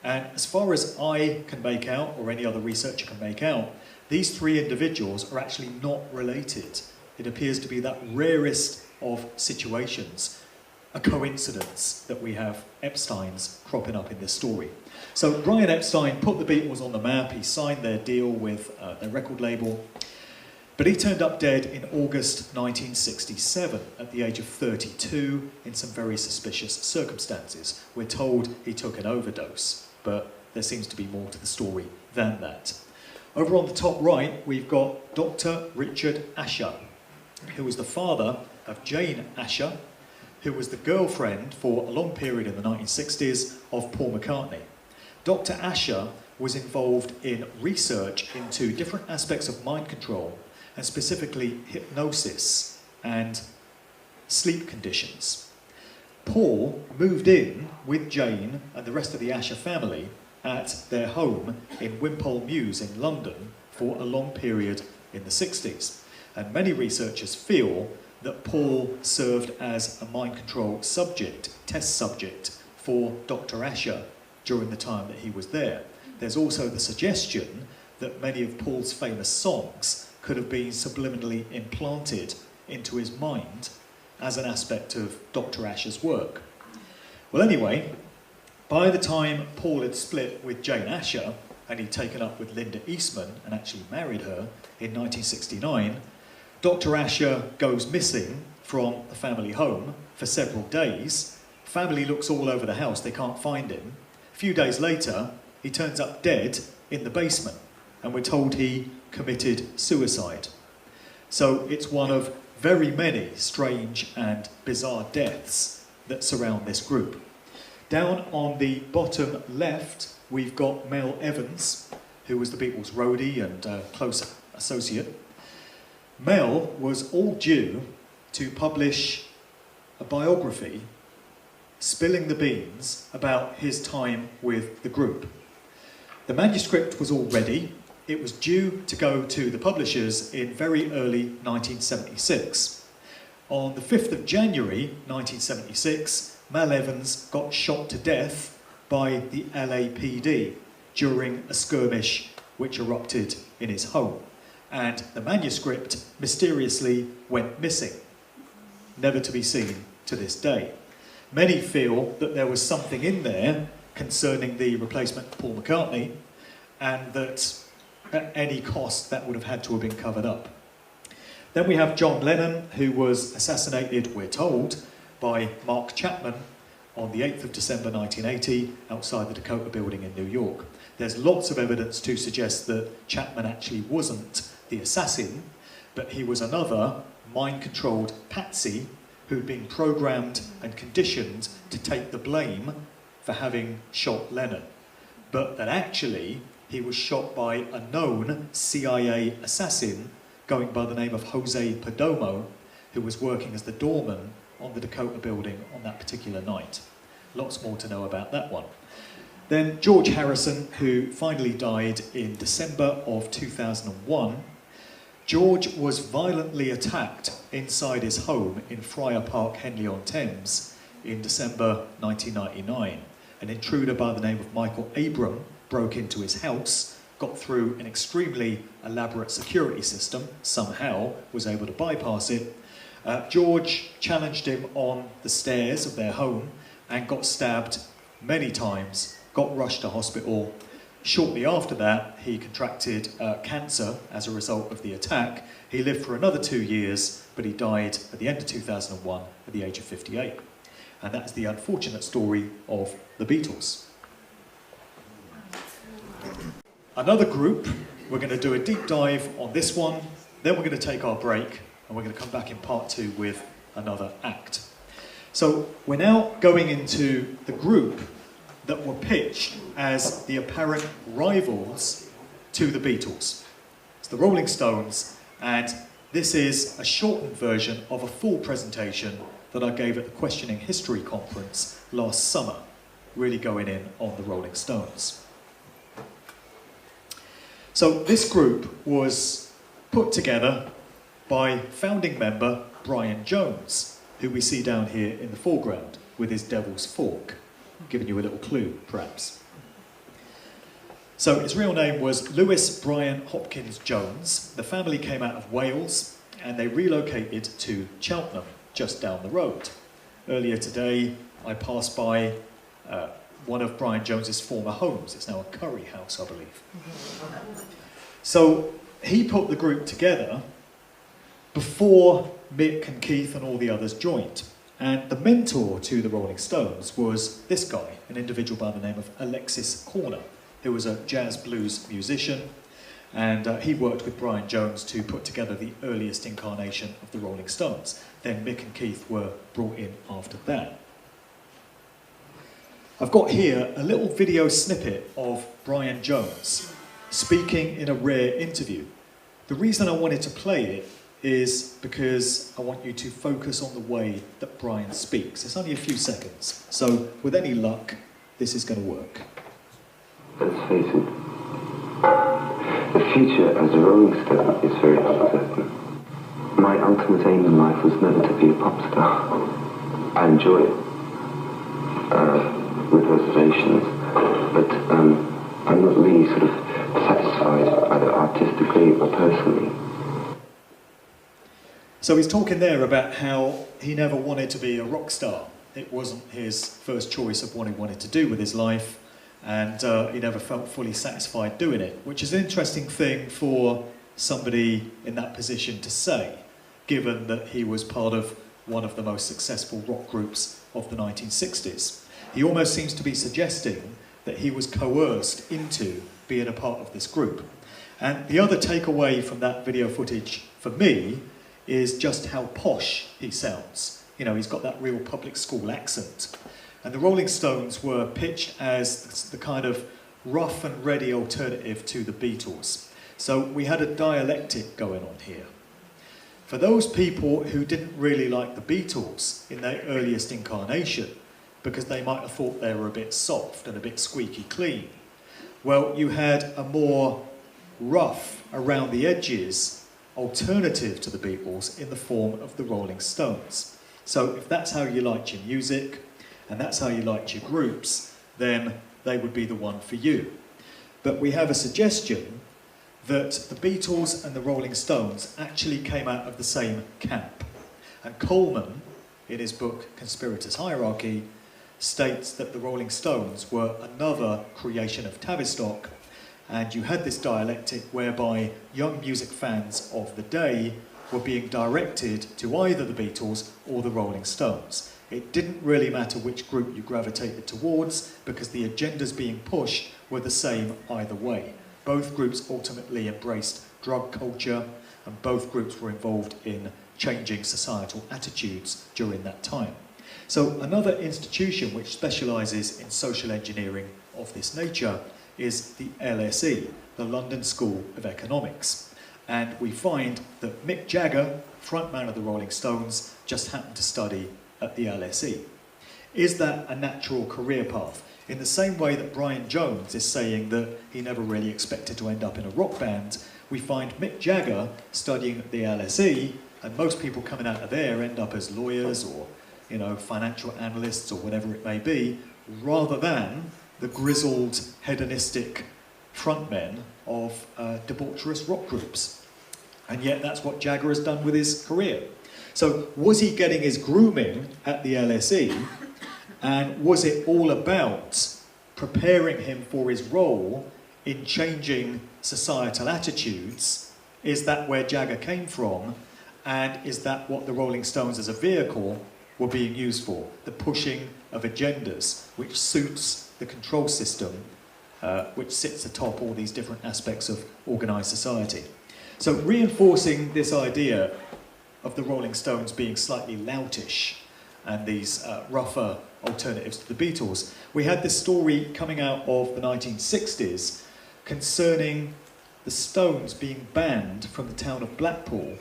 And as far as I can make out, or any other researcher can make out, these three individuals are actually not related. It appears to be that rarest of situations, a coincidence that we have Epsteins cropping up in this story. So Brian Epstein put the Beatles on the map, he signed their deal with their record label, but he turned up dead in August 1967 at the age of 32 in some very suspicious circumstances. We're told he took an overdose, but there seems to be more to the story than that. Over on the top right, we've got Dr. Richard Asher, who was the father of Jane Asher, who was the girlfriend for a long period in the 1960s of Paul McCartney. Dr. Asher was involved in research into different aspects of mind control, and specifically hypnosis and sleep conditions. Paul moved in with Jane and the rest of the Asher family at their home in Wimpole Mews in London for a long period in the 60s. And many researchers feel that Paul served as a mind control subject, test subject, for Dr. Asher during the time that he was there. There's also the suggestion that many of Paul's famous songs could have been subliminally implanted into his mind as an aspect of Dr. Asher's work. Well, anyway, by the time Paul had split with Jane Asher and he'd taken up with Linda Eastman and actually married her in 1969, Dr. Asher goes missing from the family home for several days. Family looks all over the house, they can't find him. A few days later, he turns up dead in the basement, and we're told he committed suicide. So it's one of very many strange and bizarre deaths that surround this group. Down on the bottom left, we've got Mel Evans, who was the Beatles' roadie and close associate. Mel was all due to publish a biography spilling the beans about his time with the group. The manuscript was all ready. It was due to go to the publishers in very early 1976. On the 5th of January 1976, Mel Evans got shot to death by the LAPD during a skirmish which erupted in his home. And the manuscript mysteriously went missing, never to be seen to this day. Many feel that there was something in there concerning the replacement of Paul McCartney, and that at any cost that would have had to have been covered up. Then we have John Lennon, who was assassinated, we're told, by Mark Chapman on the 8th of December 1980 outside the Dakota Building in New York. There's lots of evidence to suggest that Chapman actually wasn't the assassin, but he was another mind-controlled patsy who'd been programmed and conditioned to take the blame for having shot Lennon, but that actually he was shot by a known CIA assassin going by the name of Jose Perdomo, who was working as the doorman on the Dakota Building on that particular night. Lots more to know about that one. Then George Harrison, who finally died in December of 2001. George was violently attacked inside his home in Friar Park, Henley-on-Thames in December 1999. An intruder by the name of Michael Abram broke into his house, got through an extremely elaborate security system, somehow was able to bypass it. George challenged him on the stairs of their home and got stabbed many times, got rushed to hospital. Shortly after that, he contracted cancer as a result of the attack. He lived for another 2 years, but he died at the end of 2001 at the age of 58. And that's the unfortunate story of the Beatles. Another group, we're going to do a deep dive on this one, then we're going to take our break, and we're going to come back in part 2 with another act. So we're now going into the group that were pitched as the apparent rivals to the Beatles. It's the Rolling Stones And this is a shortened version of a full presentation that I gave at the Questioning History Conference last summer, really going in on the Rolling Stones. So this group was put together by founding member Brian Jones, who we see down here in the foreground with his devil's fork, giving you a little clue, perhaps. So his real name was Lewis Brian Hopkins Jones. The family came out of Wales and they relocated to Cheltenham, just down the road. Earlier today, I passed by one of Brian Jones's former homes. It's now a curry house, I believe. So he put the group together before Mick and Keith and all the others joined. And the mentor to the Rolling Stones was this guy, an individual by the name of Alexis Corner, who was a jazz blues musician, and he worked with Brian Jones to put together the earliest incarnation of the Rolling Stones. Then Mick and Keith were brought in after that. I've got here a little video snippet of Brian Jones speaking in a rare interview. The reason I wanted to play it is because I want you to focus on the way that Brian speaks. It's only a few seconds, so with any luck, this is going to work. Let's face it, the future as a Rolling Stone is very uncertain. My ultimate aim in life was never to be a pop star. I enjoy it, with reservations, but I'm not really sort of satisfied either artistically or personally. So he's talking there about how he never wanted to be a rock star. It wasn't his first choice of what he wanted to do with his life, and he never felt fully satisfied doing it, which is an interesting thing for somebody in that position to say, given that he was part of one of the most successful rock groups of the 1960s. He almost seems to be suggesting that he was coerced into being a part of this group. And the other takeaway from that video footage for me is just how posh he sounds. You know, he's got that real public school accent. And the Rolling Stones were pitched as the kind of rough and ready alternative to the Beatles. So we had a dialectic going on here. For those people who didn't really like the Beatles in their earliest incarnation, because they might have thought they were a bit soft and a bit squeaky clean, well, you had a more rough, around the edges alternative to the Beatles in the form of the Rolling Stones. So if that's how you liked your music, and that's how you liked your groups, then they would be the one for you. But we have a suggestion that the Beatles and the Rolling Stones actually came out of the same camp. And Coleman, in his book Conspirators' Hierarchy, states that the Rolling Stones were another creation of Tavistock, and you had this dialectic whereby young music fans of the day were being directed to either the Beatles or the Rolling Stones. It didn't really matter which group you gravitated towards, because the agendas being pushed were the same either way. Both groups ultimately embraced drug culture, and both groups were involved in changing societal attitudes during that time. So another institution which specialises in social engineering of this nature is the LSE, the London School of Economics. And we find that Mick Jagger, frontman of the Rolling Stones, just happened to study at the LSE. Is that a natural career path? In the same way that Brian Jones is saying that he never really expected to end up in a rock band, we find Mick Jagger studying at the LSE, and most people coming out of there end up as lawyers or, you know, financial analysts or whatever it may be, rather than the grizzled, hedonistic frontmen of debaucherous rock groups. And yet that's what Jagger has done with his career. So was he getting his grooming at the LSE, and was it all about preparing him for his role in changing societal attitudes? Is that where Jagger came from? And is that what the Rolling Stones as a vehicle were being used for? The pushing of agendas, which suits the control system, which sits atop all these different aspects of organised society. So reinforcing this idea of the Rolling Stones being slightly loutish and these rougher alternatives to the Beatles, we had this story coming out of the 1960s concerning the Stones being banned from the town of Blackpool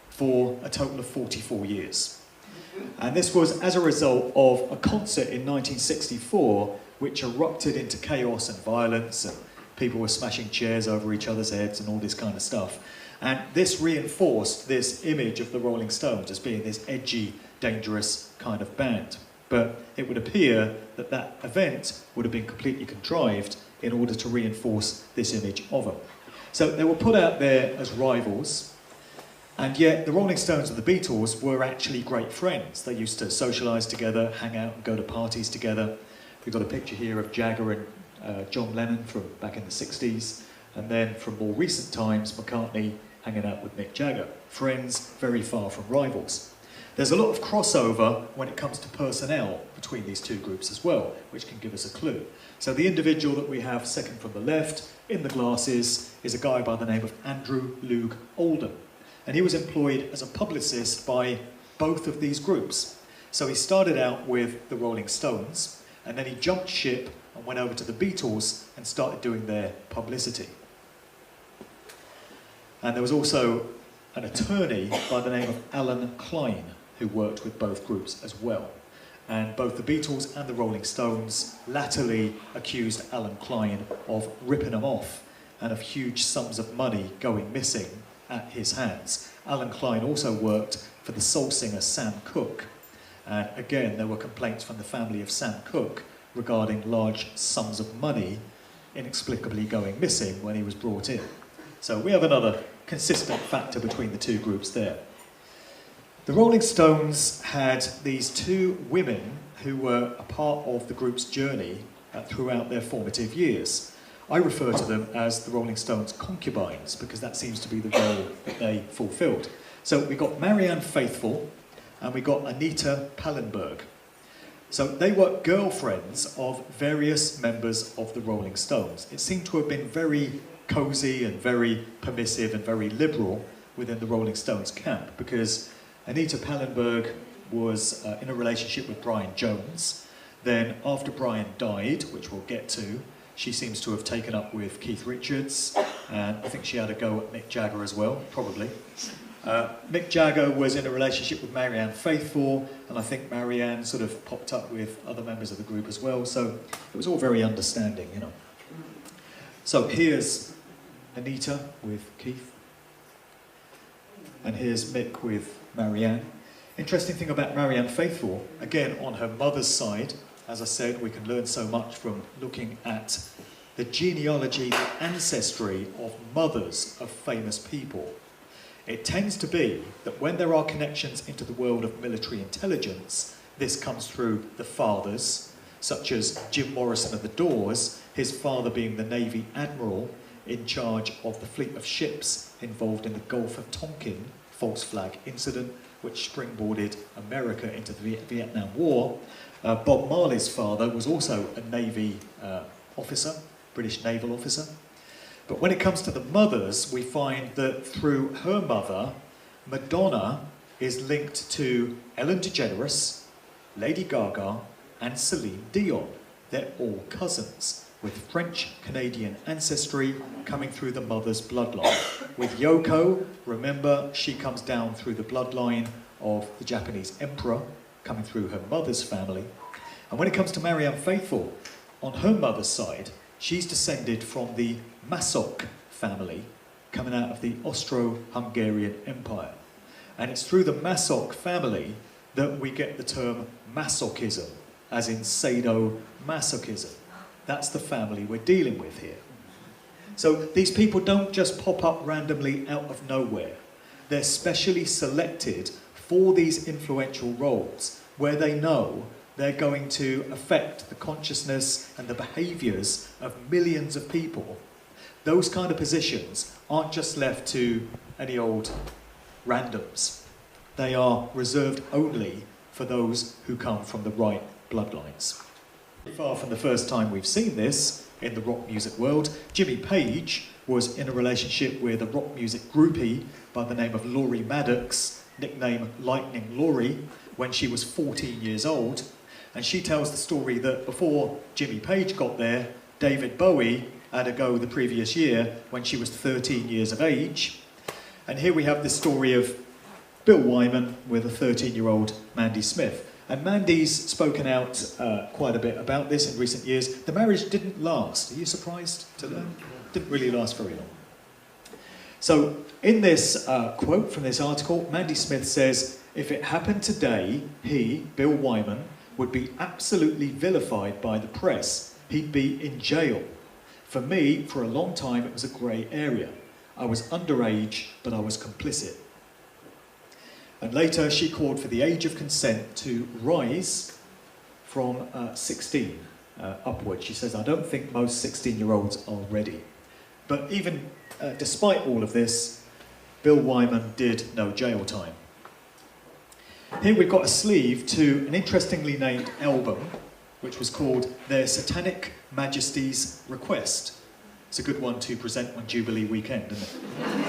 for a total of 44 years. And this was as a result of a concert in 1964 which erupted into chaos and violence, and people were smashing chairs over each other's heads and all this kind of stuff. And this reinforced this image of the Rolling Stones as being this edgy, dangerous kind of band. But it would appear that that event would have been completely contrived in order to reinforce this image of them. So they were put out there as rivals, and yet the Rolling Stones and the Beatles were actually great friends. They used to socialise together, hang out and go to parties together. We've got a picture here of Jagger and John Lennon from back in the 60s, and then from more recent times, McCartney hanging out with Mick Jagger. Friends, very far from rivals. There's a lot of crossover when it comes to personnel between these two groups as well, which can give us a clue. So the individual that we have second from the left, in the glasses, is a guy by the name of Andrew Loog Oldham. And he was employed as a publicist by both of these groups. So he started out with the Rolling Stones, and then he jumped ship and went over to the Beatles and started doing their publicity. And there was also an attorney by the name of Alan Klein who worked with both groups as well. And both the Beatles and the Rolling Stones latterly accused Alan Klein of ripping them off and of huge sums of money going missing at his hands. Alan Klein also worked for the soul singer Sam Cooke. And again, there were complaints from the family of Sam Cooke regarding large sums of money inexplicably going missing when he was brought in. So we have another consistent factor between the two groups there. The Rolling Stones had these two women who were a part of the group's journey throughout their formative years. I refer to them as the Rolling Stones concubines because that seems to be the role that they fulfilled. So we got Marianne Faithfull and we got Anita Pallenberg. So they were girlfriends of various members of the Rolling Stones. It seemed to have been very cosy and very permissive and very liberal within the Rolling Stones camp, because Anita Pallenberg was in a relationship with Brian Jones. Then after Brian died, which we'll get to, she seems to have taken up with Keith Richards, and I think she had a go at Mick Jagger as well, probably. Mick Jagger was in a relationship with Marianne Faithfull, and I think Marianne sort of popped up with other members of the group as well, so it was all very understanding, you know. So here's Anita with Keith, and here's Mick with Marianne. Interesting thing about Marianne Faithfull, again on her mother's side, as I said, we can learn so much from looking at the genealogy, the ancestry of mothers of famous people. It tends to be that when there are connections into the world of military intelligence, this comes through the fathers, such as Jim Morrison of the Doors, his father being the Navy Admiral in charge of the fleet of ships involved in the Gulf of Tonkin false flag incident, which springboarded America into the Vietnam War. Bob Marley's father was also a Navy officer, British naval officer. But when it comes to the mothers, we find that through her mother, Madonna is linked to Ellen DeGeneres, Lady Gaga, and Celine Dion. They're all cousins, with French-Canadian ancestry coming through the mother's bloodline. With Yoko, remember, she comes down through the bloodline of the Japanese emperor, coming through her mother's family. And when it comes to Marianne Faithfull, on her mother's side, she's descended from the Masok family, coming out of the Austro-Hungarian Empire. And it's through the Masok family that we get the term Masochism, as in sadomasochism. That's the family we're dealing with here. So these people don't just pop up randomly out of nowhere. They're specially selected for these influential roles, where they know they're going to affect the consciousness and the behaviours of millions of people. Those kind of positions aren't just left to any old randoms. They are reserved only for those who come from the right bloodlines. Far from the first time we've seen this in the rock music world, Jimmy Page was in a relationship with a rock music groupie by the name of Laurie Maddox, nicknamed Lightning Laurie, when she was 14 years old. And she tells the story that before Jimmy Page got there, David Bowie had a go the previous year when she was 13 years of age. And here we have the story of Bill Wyman with a 13-year-old Mandy Smith. And Mandy's spoken out quite a bit about this in recent years. The marriage didn't last. Are you surprised to learn? Didn't really last very long. So in this quote from this article, Mandy Smith says, "If it happened today, he, Bill Wyman, would be absolutely vilified by the press. He'd be in jail. For me, for a long time, it was a grey area. I was underage, but I was complicit." And later, she called for the age of consent to rise from 16 upwards. She says, "I don't think most 16-year-olds are ready." But even despite all of this, Bill Wyman did no jail time. Here we've got a sleeve to an interestingly named album, which was called Their Satanic Majesty's Request. It's a good one to present on Jubilee weekend, isn't it?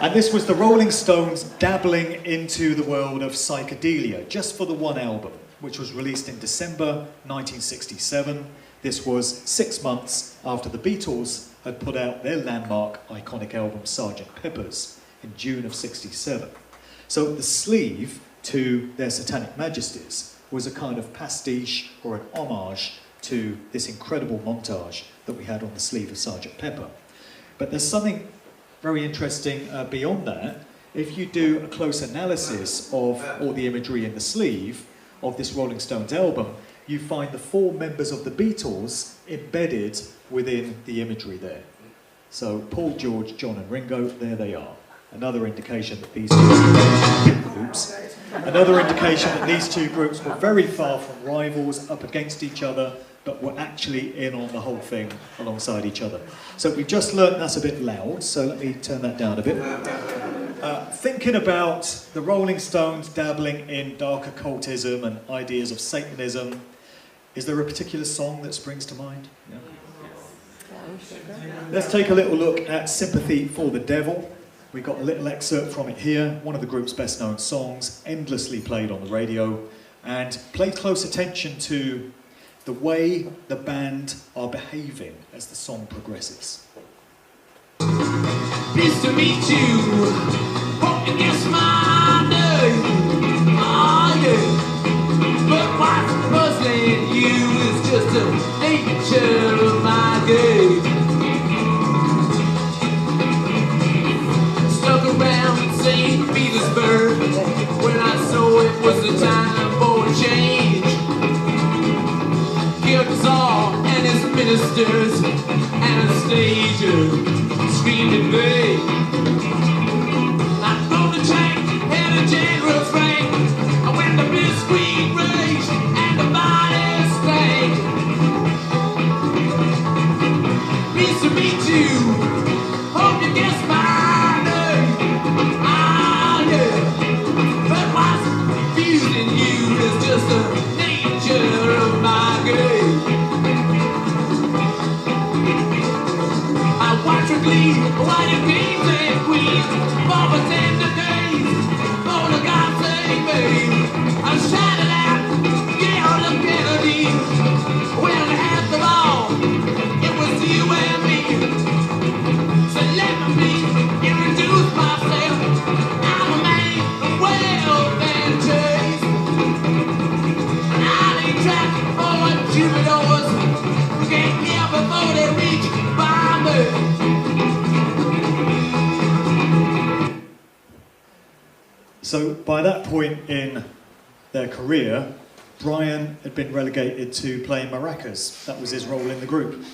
And this was the Rolling Stones dabbling into the world of psychedelia, just for the one album, which was released in December 1967. This was 6 months after the Beatles had put out their landmark iconic album Sgt. Pepper's in June of '67. So the sleeve to Their Satanic Majesties was a kind of pastiche or an homage to this incredible montage that we had on the sleeve of Sgt. Pepper. But there's something very interesting beyond that. If you do a close analysis of all the imagery in the sleeve of this Rolling Stones album, you find the 4 members of the Beatles embedded within the imagery there. So Paul, George, John and Ringo, there they are. Another indication that these two groups were very far from rivals, up against each other, but were actually in on the whole thing alongside each other. So we've just learnt that's a bit loud, so let me turn that down a bit. Thinking about the Rolling Stones dabbling in dark occultism and ideas of Satanism, is there a particular song that springs to mind? Yeah. Let's take a little look at Sympathy for the Devil. We've got a little excerpt from it here, one of the group's best known songs, endlessly played on the radio, and pay close attention to the way the band are behaving as the song progresses. Pleased to meet you. Hope you guess my name. Oh yeah. But what's puzzling you is just the nature of my game. Stuck around St. Petersburg when I saw it was the time for a change. Killed us all and his ministers, Anastasia screamed in vain. I rode the train, had a generous rain. I went to blitzkrieg rage and the body stank. Pleased to meet you. Hope you guess my name. Ah yeah. But what's confusing you is just the nature of my game. I watch with glee while you kings and queens for the tender days. For the God save me, I'm shining out, yeah, on the Kennedy. When half of all, it was you and me. So let me please introduce myself. I'm a man of wealth and taste. And I ain't track for what troubadours who can't hear before they reach by me. So by that point in their career, Brian had been relegated to playing maracas. That was his role in the group.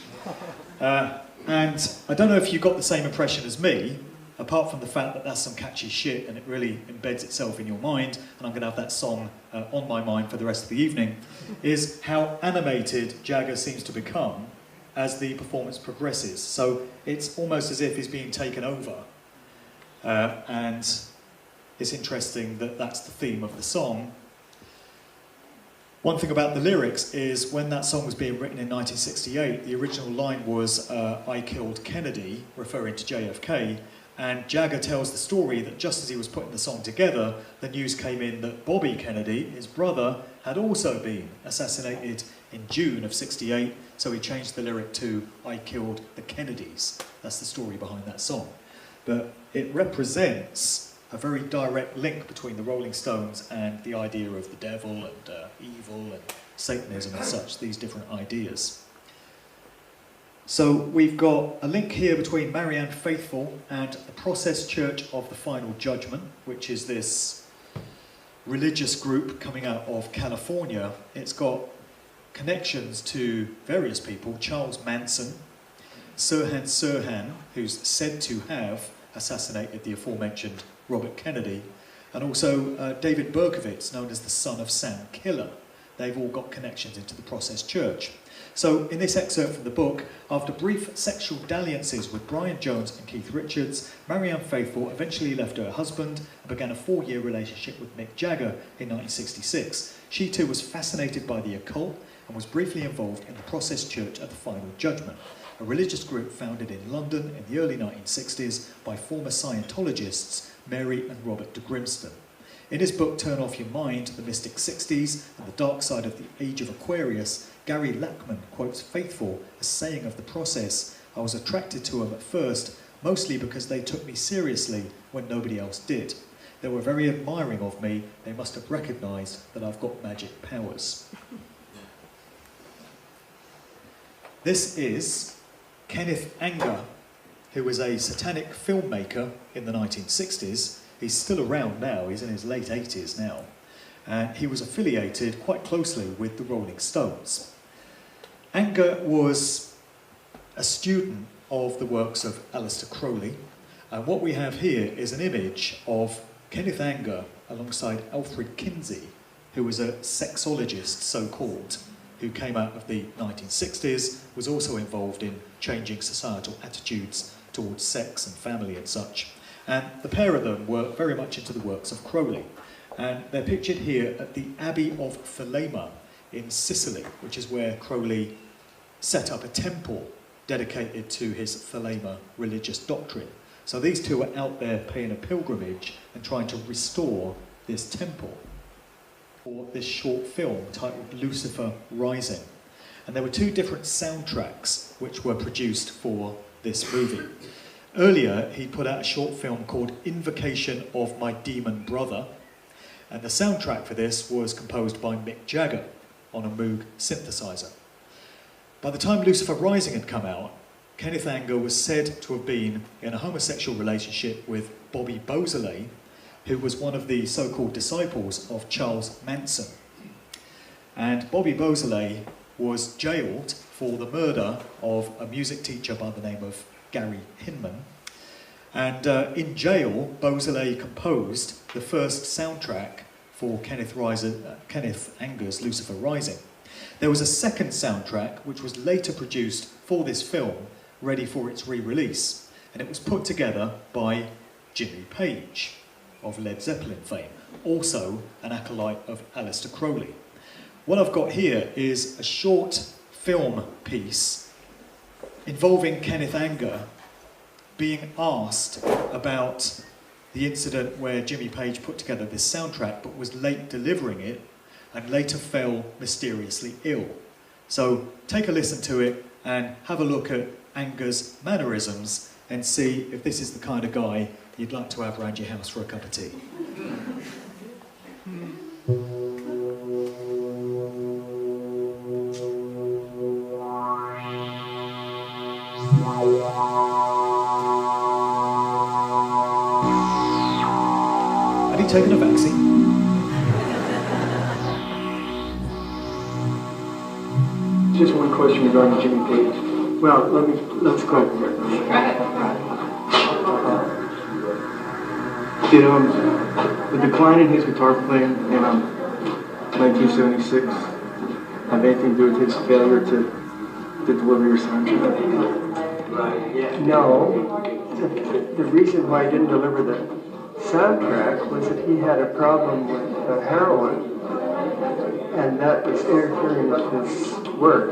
And I don't know if you got the same impression as me, apart from the fact that that's some catchy shit and it really embeds itself in your mind, and I'm going to have that song on my mind for the rest of the evening, is how animated Jagger seems to become as the performance progresses. So it's almost as if he's being taken over. And it's interesting that that's the theme of the song. One thing about the lyrics is when that song was being written in 1968, the original line was, I killed Kennedy, referring to JFK, And Jagger tells the story that just as he was putting the song together, the news came in that Bobby Kennedy, his brother, had also been assassinated in June of '68, so he changed the lyric to "I killed the Kennedys." That's the story behind that song. But it represents a very direct link between the Rolling Stones and the idea of the devil and evil and Satanism and such, these different ideas. So we've got a link here between Marianne Faithfull and the Process Church of the Final Judgment, which is this religious group coming out of California. It's got connections to various people: Charles Manson, Sirhan Sirhan, who's said to have assassinated the aforementioned Robert Kennedy, and also David Berkowitz, known as the son of Sam Killer. They've all got connections into the Process Church. So in this excerpt from the book, after brief sexual dalliances with Brian Jones and Keith Richards, Marianne Faithfull eventually left her husband and began a 4-year relationship with Mick Jagger in 1966. She too was fascinated by the occult and was briefly involved in the Process Church of the Final Judgment, a religious group founded in London in the early 1960s by former Scientologists Mary and Robert de Grimston. In his book Turn Off Your Mind, The Mystic 60s and the Dark Side of the Age of Aquarius, Gary Lachman quotes Faithfull as saying of the Process, "I was attracted to them at first, mostly because they took me seriously when nobody else did. They were very admiring of me. They must have recognised that I've got magic powers." This is Kenneth Anger, who was a satanic filmmaker in the 1960s. He's still around now, he's in his late 80s now. He was affiliated quite closely with the Rolling Stones. Anger was a student of the works of Aleister Crowley, and what we have here is an image of Kenneth Anger alongside Alfred Kinsey, who was a sexologist, so-called, who came out of the 1960s, was also involved in changing societal attitudes towards sex and family and such. And the pair of them were very much into the works of Crowley. And they're pictured here at the Abbey of Thelema in Sicily, which is where Crowley set up a temple dedicated to his Thelema religious doctrine. So these two are out there paying a pilgrimage and trying to restore this temple for this short film titled Lucifer Rising. And there were 2 different soundtracks which were produced for this movie. Earlier, he put out a short film called Invocation of My Demon Brother, and the soundtrack for this was composed by Mick Jagger on a Moog synthesizer. By the time Lucifer Rising had come out, Kenneth Anger was said to have been in a homosexual relationship with Bobby Beausoleil, who was one of the so-called disciples of Charles Manson. And Bobby Beausoleil was jailed for the murder of a music teacher by the name of Gary Hinman. And in jail, Beausoleil composed the first soundtrack for Kenneth Anger's Lucifer Rising. There was a second soundtrack which was later produced for this film, ready for its re-release, and it was put together by Jimmy Page of Led Zeppelin fame, also an acolyte of Aleister Crowley. What I've got here is a short film piece involving Kenneth Anger being asked about the incident where Jimmy Page put together this soundtrack but was late delivering it and later fell mysteriously ill. So take a listen to it and have a look at Anger's mannerisms and see if this is the kind of guy you'd like to have around your house for a cup of tea. Have you taken a vaccine? Just one question regarding Jimmy Page. Well, let's go. Did the decline in his guitar playing in 1976 have anything to do with his failure to deliver your soundtrack? No. The reason why he didn't deliver the soundtrack was that he had a problem with heroin, and that was interfering with his work.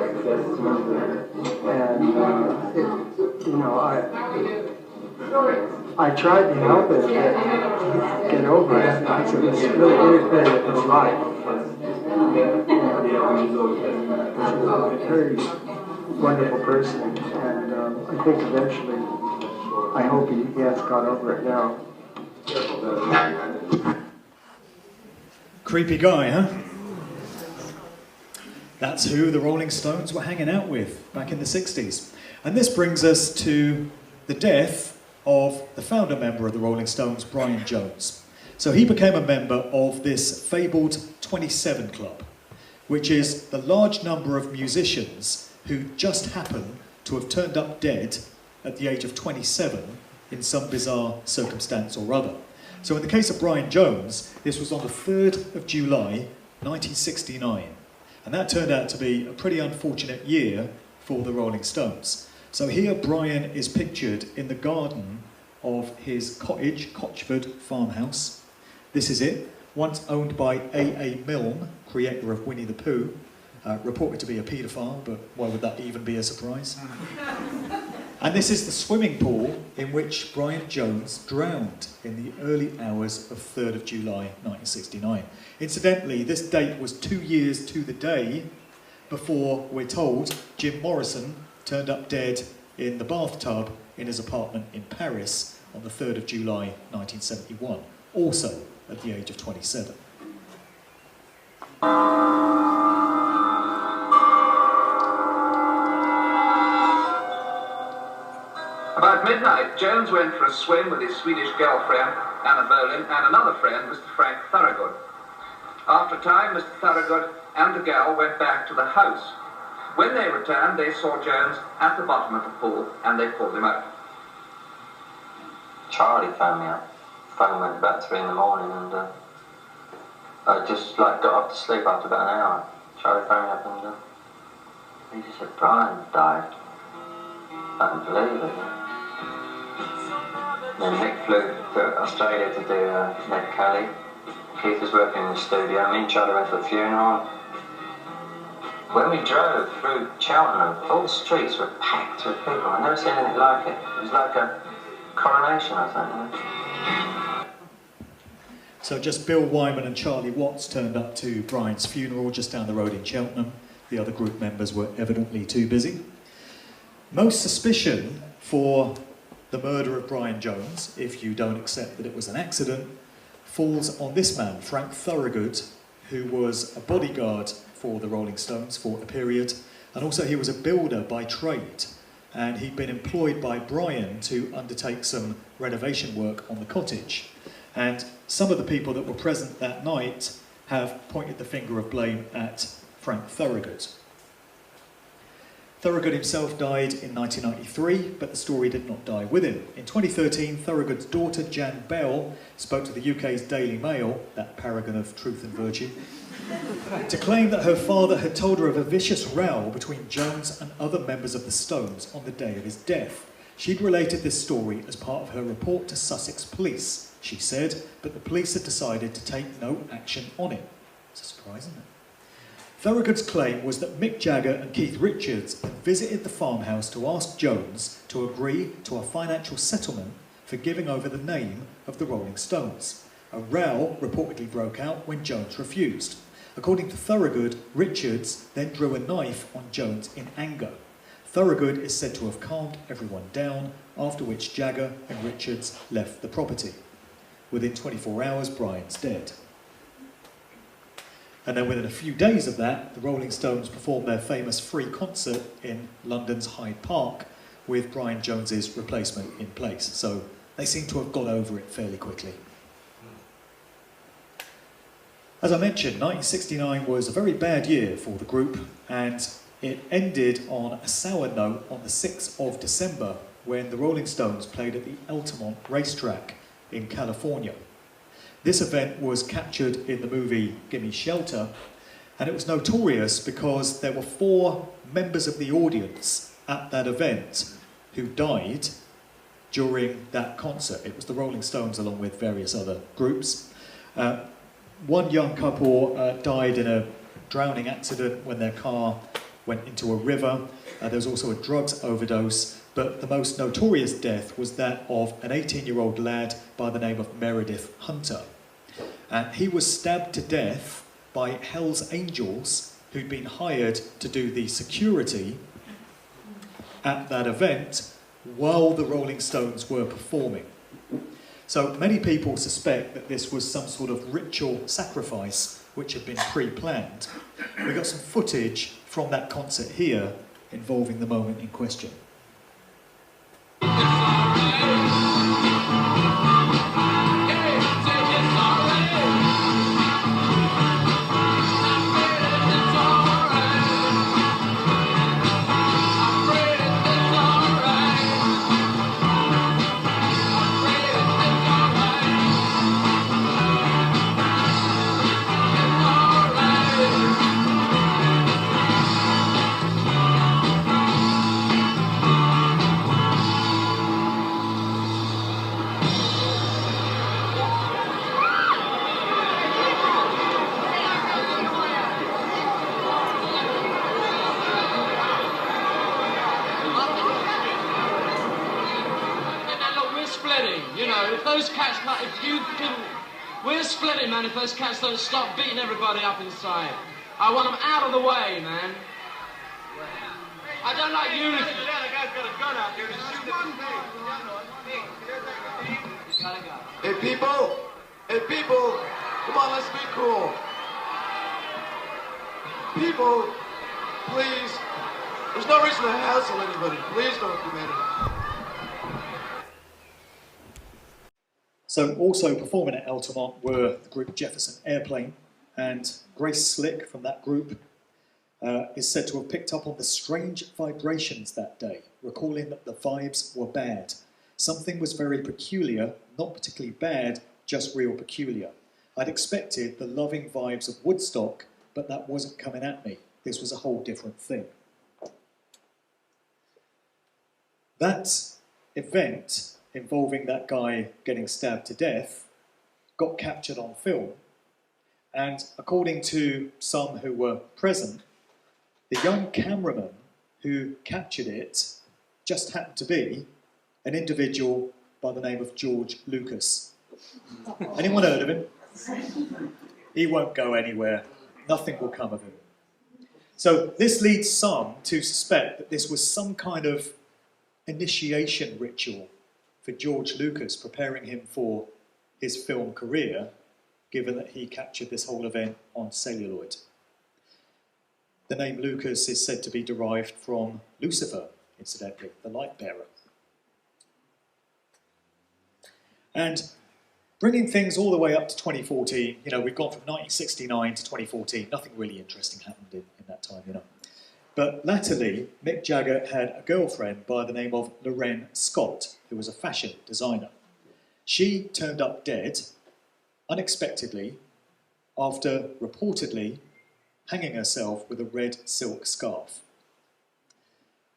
And I tried to help him get over it because it was really interfering with his life. He's a very wonderful person, and I think eventually, I hope he has got over it now. Creepy guy, huh? That's who the Rolling Stones were hanging out with back in the 60s. And this brings us to the death of the founder member of the Rolling Stones, Brian Jones. So he became a member of this fabled 27 Club, which is the large number of musicians who just happen to have turned up dead at the age of 27 in some bizarre circumstance or other. So in the case of Brian Jones, this was on the 3rd of July, 1969. And that turned out to be a pretty unfortunate year for the Rolling Stones. So here Brian is pictured in the garden of his cottage, Cotchford farmhouse. This is it, once owned by A.A. Milne, creator of Winnie the Pooh, reported to be a paedophile, but why would that even be a surprise? And this is the swimming pool in which Brian Jones drowned in the early hours of 3rd of July 1969. Incidentally, this date was 2 years to the day before, we're told, Jim Morrison turned up dead in the bathtub in his apartment in Paris on the 3rd of July 1971, also at the age of 27. About midnight, Jones went for a swim with his Swedish girlfriend, Anna Bolin, and another friend, Mr. Frank Thorogood. After a time, Mr. Thorogood and the gal went back to the house. When they returned, they saw Jones at the bottom of the pool, and they pulled him out. Charlie phoned me up. Phone went about 3 in the morning, and I just got off to sleep after about an hour. Charlie phoned me up, and he just said, "Brian died." I couldn't believe it. Then Nick flew to Australia to do Ned Kelly. Keith was working in the studio. Me and Charlie went to the funeral. When we drove through Cheltenham, all the streets were packed with people. I've never seen anything like it. It was like a coronation, I think. So just Bill Wyman and Charlie Watts turned up to Brian's funeral just down the road in Cheltenham. The other group members were evidently too busy. Most suspicion for the murder of Brian Jones, if you don't accept that it was an accident, falls on this man, Frank Thorogood, who was a bodyguard for the Rolling Stones for a period, and also he was a builder by trade, and he'd been employed by Brian to undertake some renovation work on the cottage. And some of the people that were present that night have pointed the finger of blame at Frank Thorogood. Thorogood himself died in 1993, but the story did not die with him. In 2013, Thorogood's daughter, Jan Bell, spoke to the UK's Daily Mail, that paragon of truth and virtue, to claim that her father had told her of a vicious row between Jones and other members of the Stones on the day of his death. She'd related this story as part of her report to Sussex police, she said, but the police had decided to take no action on it. It's a surprise, isn't it? Thorogood's claim was that Mick Jagger and Keith Richards had visited the farmhouse to ask Jones to agree to a financial settlement for giving over the name of the Rolling Stones. A row reportedly broke out when Jones refused. According to Thorogood, Richards then drew a knife on Jones in anger. Thorogood is said to have calmed everyone down, after which Jagger and Richards left the property. Within 24 hours, Brian's dead. And then within a few days of that, the Rolling Stones performed their famous free concert in London's Hyde Park with Brian Jones's replacement in place. So they seem to have got over it fairly quickly. As I mentioned, 1969 was a very bad year for the group, and it ended on a sour note on the 6th of December when the Rolling Stones played at the Altamont racetrack in California. This event was captured in the movie Gimme Shelter, and it was notorious because there were 4 members of the audience at that event who died during that concert. It was the Rolling Stones along with various other groups. One young couple died in a drowning accident when their car went into a river. There was also a drugs overdose, but the most notorious death was that of an 18-year-old lad by the name of Meredith Hunter. And he was stabbed to death by Hell's Angels, who'd been hired to do the security at that event while the Rolling Stones were performing. So many people suspect that this was some sort of ritual sacrifice which had been pre-planned. We got some footage from that concert here involving the moment in question. We're splitting, man, if those cats don't stop beating everybody up inside. I want them out of the way, man. I don't like unity. The guy's got a gun out there to shoot at the Hey, people, come on, let's be cool. People, please, there's no reason to hassle anybody. Please don't do that. So also performing at Altamont were the group Jefferson Airplane, and Grace Slick from that group is said to have picked up on the strange vibrations that day, recalling that the vibes were bad. Something was very peculiar, not particularly bad, just real peculiar. I'd expected the loving vibes of Woodstock, but that wasn't coming at me. This was a whole different thing. That event involving that guy getting stabbed to death got captured on film, and according to some who were present, the young cameraman who captured it just happened to be an individual by the name of George Lucas. Anyone heard of him? He won't go anywhere. Nothing will come of him. So this leads some to suspect that this was some kind of initiation ritual for George Lucas, preparing him for his film career, given that he captured this whole event on celluloid. The name Lucas is said to be derived from Lucifer, incidentally, the light bearer. And bringing things all the way up to 2014, you know, we've gone from 1969 to 2014, nothing really interesting happened in that time, you know. But latterly, Mick Jagger had a girlfriend by the name of Lorraine Scott, who was a fashion designer. She turned up dead, unexpectedly, after reportedly hanging herself with a red silk scarf.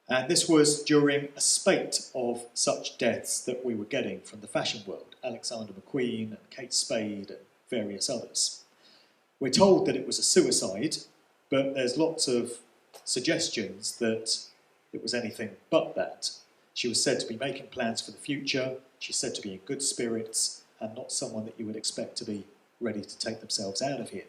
And this was during a spate of such deaths that we were getting from the fashion world, Alexander McQueen and Kate Spade and various others. We're told that it was a suicide, but there's lots of suggestions that it was anything but that. She was said to be making plans for the future, she's said to be in good spirits, and not someone that you would expect to be ready to take themselves out of here.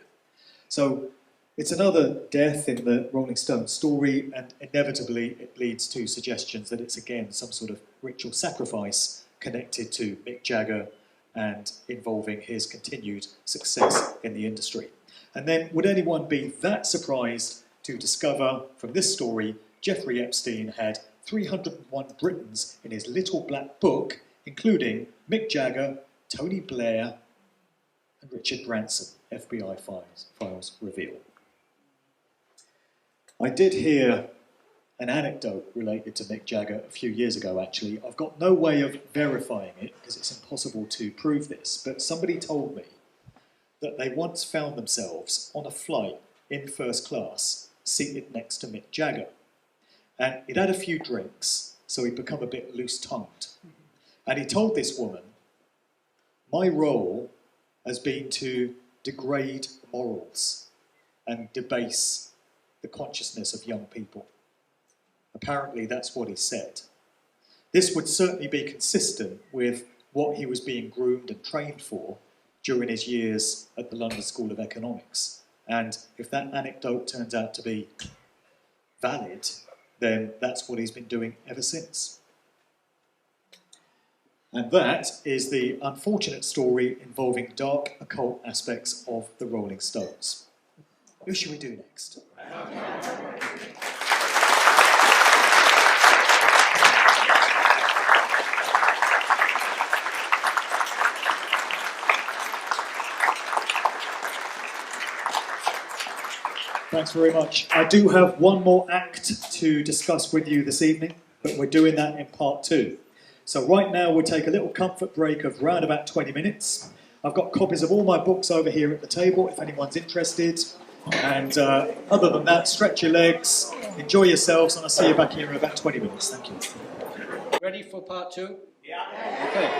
So it's another death in the Rolling Stones story, and inevitably it leads to suggestions that it's again some sort of ritual sacrifice connected to Mick Jagger and involving his continued success in the industry. And then would anyone be that surprised to discover from this story Jeffrey Epstein had 301 Britons in his little black book, including Mick Jagger, Tony Blair, and Richard Branson, FBI files reveal. I did hear an anecdote related to Mick Jagger a few years ago, actually. I've got no way of verifying it because it's impossible to prove this, but somebody told me that they once found themselves on a flight in first class, seated next to Mick Jagger. And he'd had a few drinks, so he'd become a bit loose-tongued. And he told this woman, my role has been to degrade morals and debase the consciousness of young people. Apparently that's what he said. This would certainly be consistent with what he was being groomed and trained for during his years at the London School of Economics. And if that anecdote turns out to be valid, then that's what he's been doing ever since. And that is the unfortunate story involving dark occult aspects of the Rolling Stones. Who should we do next? Thanks very much. I do have one more act to discuss with you this evening, but we're doing that in part 2. So right now we'll take a little comfort break of around about 20 minutes. I've got copies of all my books over here at the table if anyone's interested. And other than that, stretch your legs, enjoy yourselves, and I'll see you back here in about 20 minutes. Thank you. Ready for part 2? Yeah. Okay.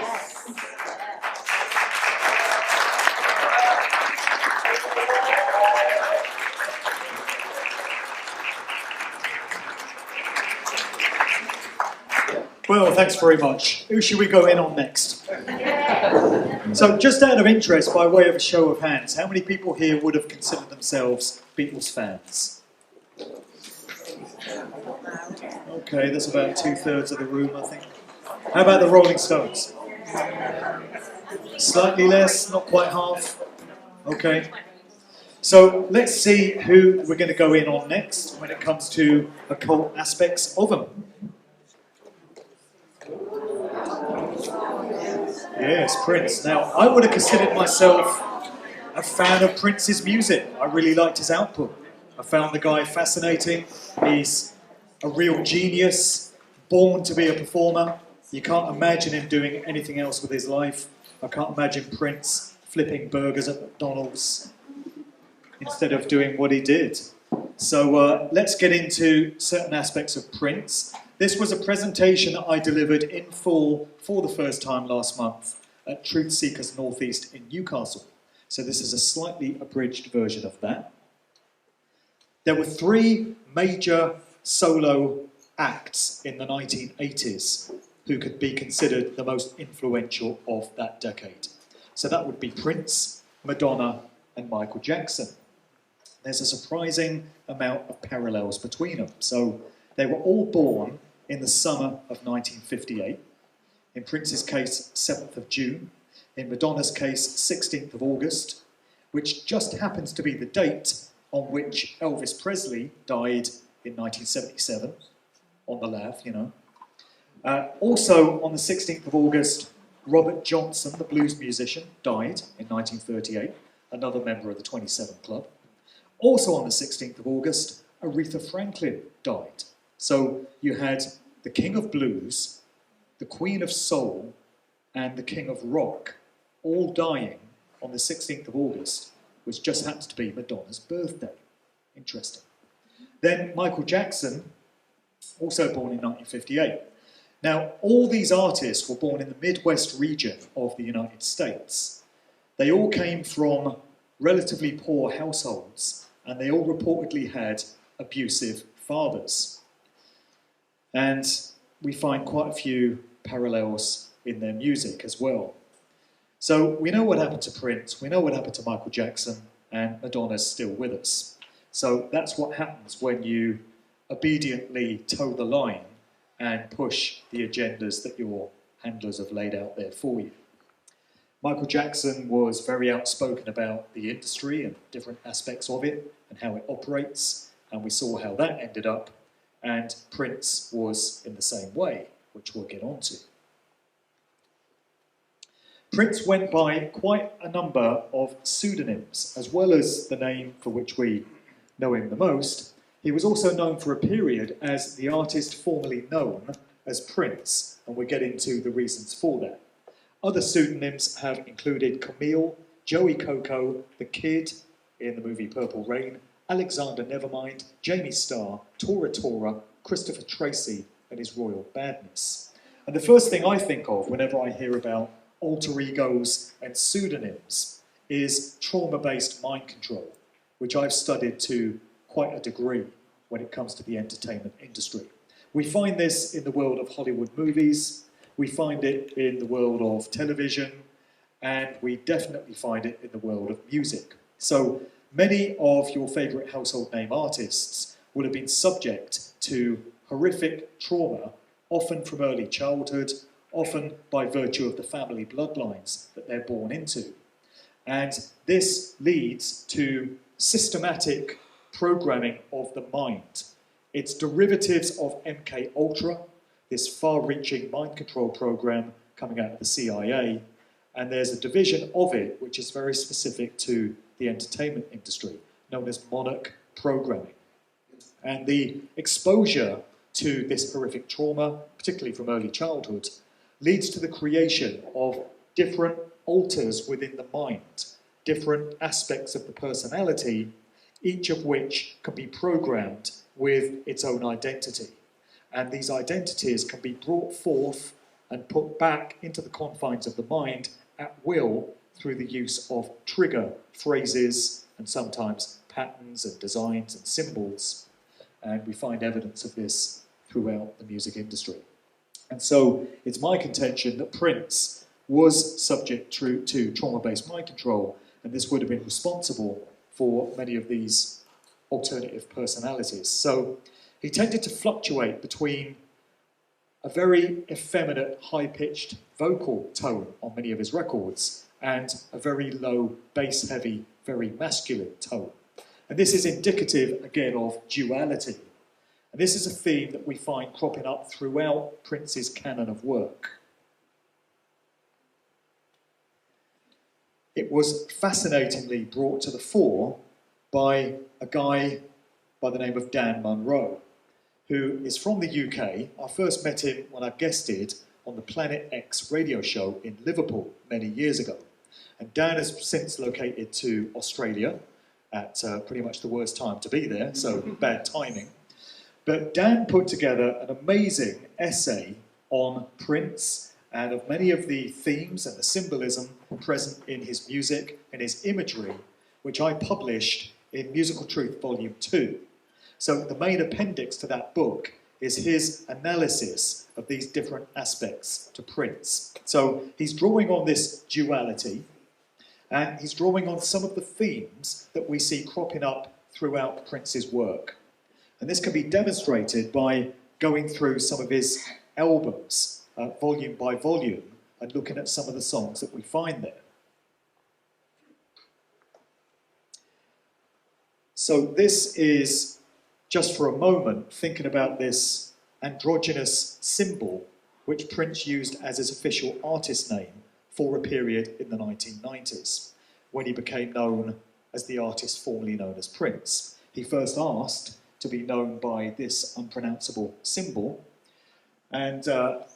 Well, thanks very much. Who should we go in on next? So, just out of interest, by way of a show of hands, how many people here would have considered themselves Beatles fans? Okay, that's about 2/3 of the room, I think. How about the Rolling Stones? Slightly less, not quite half. Okay. So, let's see who we're going to go in on next when it comes to occult aspects of them. Yes, Prince. Now, I would have considered myself a fan of Prince's music. I really liked his output. I found the guy fascinating. He's a real genius, born to be a performer. You can't imagine him doing anything else with his life. I can't imagine Prince flipping burgers at McDonald's instead of doing what he did. So let's get into certain aspects of Prince. This was a presentation that I delivered in full for the first time last month at Truth Seekers Northeast in Newcastle. So this is a slightly abridged version of that. There were 3 major solo acts in the 1980s who could be considered the most influential of that decade. So that would be Prince, Madonna, and Michael Jackson. There's a surprising amount of parallels between them. So they were all born in the summer of 1958. In Prince's case, 7th of June. In Madonna's case, 16th of August, which just happens to be the date on which Elvis Presley died in 1977, on the laugh, you know. Also, on the 16th of August, Robert Johnson, the blues musician, died in 1938, another member of the 27 Club. Also on the 16th of August, Aretha Franklin died. So you had the King of Blues, the Queen of Soul, and the King of Rock, all dying on the 16th of August, which just happens to be Madonna's birthday. Interesting. Then Michael Jackson, also born in 1958. Now, all these artists were born in the Midwest region of the United States. They all came from relatively poor households, and they all reportedly had abusive fathers. And we find quite a few parallels in their music as well. So we know what happened to Prince, we know what happened to Michael Jackson, and Madonna's still with us. So that's what happens when you obediently toe the line and push the agendas that your handlers have laid out there for you. Michael Jackson was very outspoken about the industry and different aspects of it and how it operates, and we saw how that ended up, and Prince was in the same way, which we'll get on to. Prince went by quite a number of pseudonyms, as well as the name for which we know him the most. He was also known for a period as the artist formerly known as Prince, and we'll get into the reasons for that. Other pseudonyms have included Camille, Joey Coco, The Kid in the movie Purple Rain, Alexander Nevermind, Jamie Starr, Tora Tora, Christopher Tracy, and his Royal Badness. And the first thing I think of whenever I hear about alter egos and pseudonyms is trauma-based mind control, which I've studied to quite a degree when it comes to the entertainment industry. We find this in the world of Hollywood movies, we find it in the world of television, and we definitely find it in the world of music. So many of your favourite household name artists will have been subject to horrific trauma, often from early childhood, often by virtue of the family bloodlines that they're born into. And this leads to systematic programming of the mind. It's derivatives of MK Ultra, this far-reaching mind control program coming out of the CIA, and there's a division of it which is very specific to the entertainment industry, known as monarch programming. And the exposure to this horrific trauma, particularly from early childhood, leads to the creation of different alters within the mind, different aspects of the personality, each of which can be programmed with its own identity. And these identities can be brought forth and put back into the confines of the mind at will through the use of trigger phrases and sometimes patterns and designs and symbols. And we find evidence of this throughout the music industry. And so it's my contention that Prince was subject to trauma-based mind control, and this would have been responsible for many of these alternative personalities. So he tended to fluctuate between a very effeminate, high-pitched vocal tone on many of his records and a very low, bass-heavy, very masculine tone. And this is indicative, again, of duality. And this is a theme that we find cropping up throughout Prince's canon of work. It was fascinatingly brought to the fore by a guy by the name of Dan Munro, who is from the UK. I first met him when I guested on the Planet X radio show in Liverpool many years ago. And Dan has since located to Australia at pretty much the worst time to be there, so bad timing. But Dan put together an amazing essay on Prince and of many of the themes and the symbolism present in his music and his imagery, which I published in Musical Truth Volume 2. So the main appendix to that book is his analysis of these different aspects to Prince. So he's drawing on this duality, and he's drawing on some of the themes that we see cropping up throughout Prince's work. And this can be demonstrated by going through some of his albums, volume by volume, and looking at some of the songs that we find there. So this is, just for a moment, thinking about this androgynous symbol which Prince used as his official artist name for a period in the 1990s, when he became known as the artist formerly known as Prince. He first asked to be known by this unpronounceable symbol, and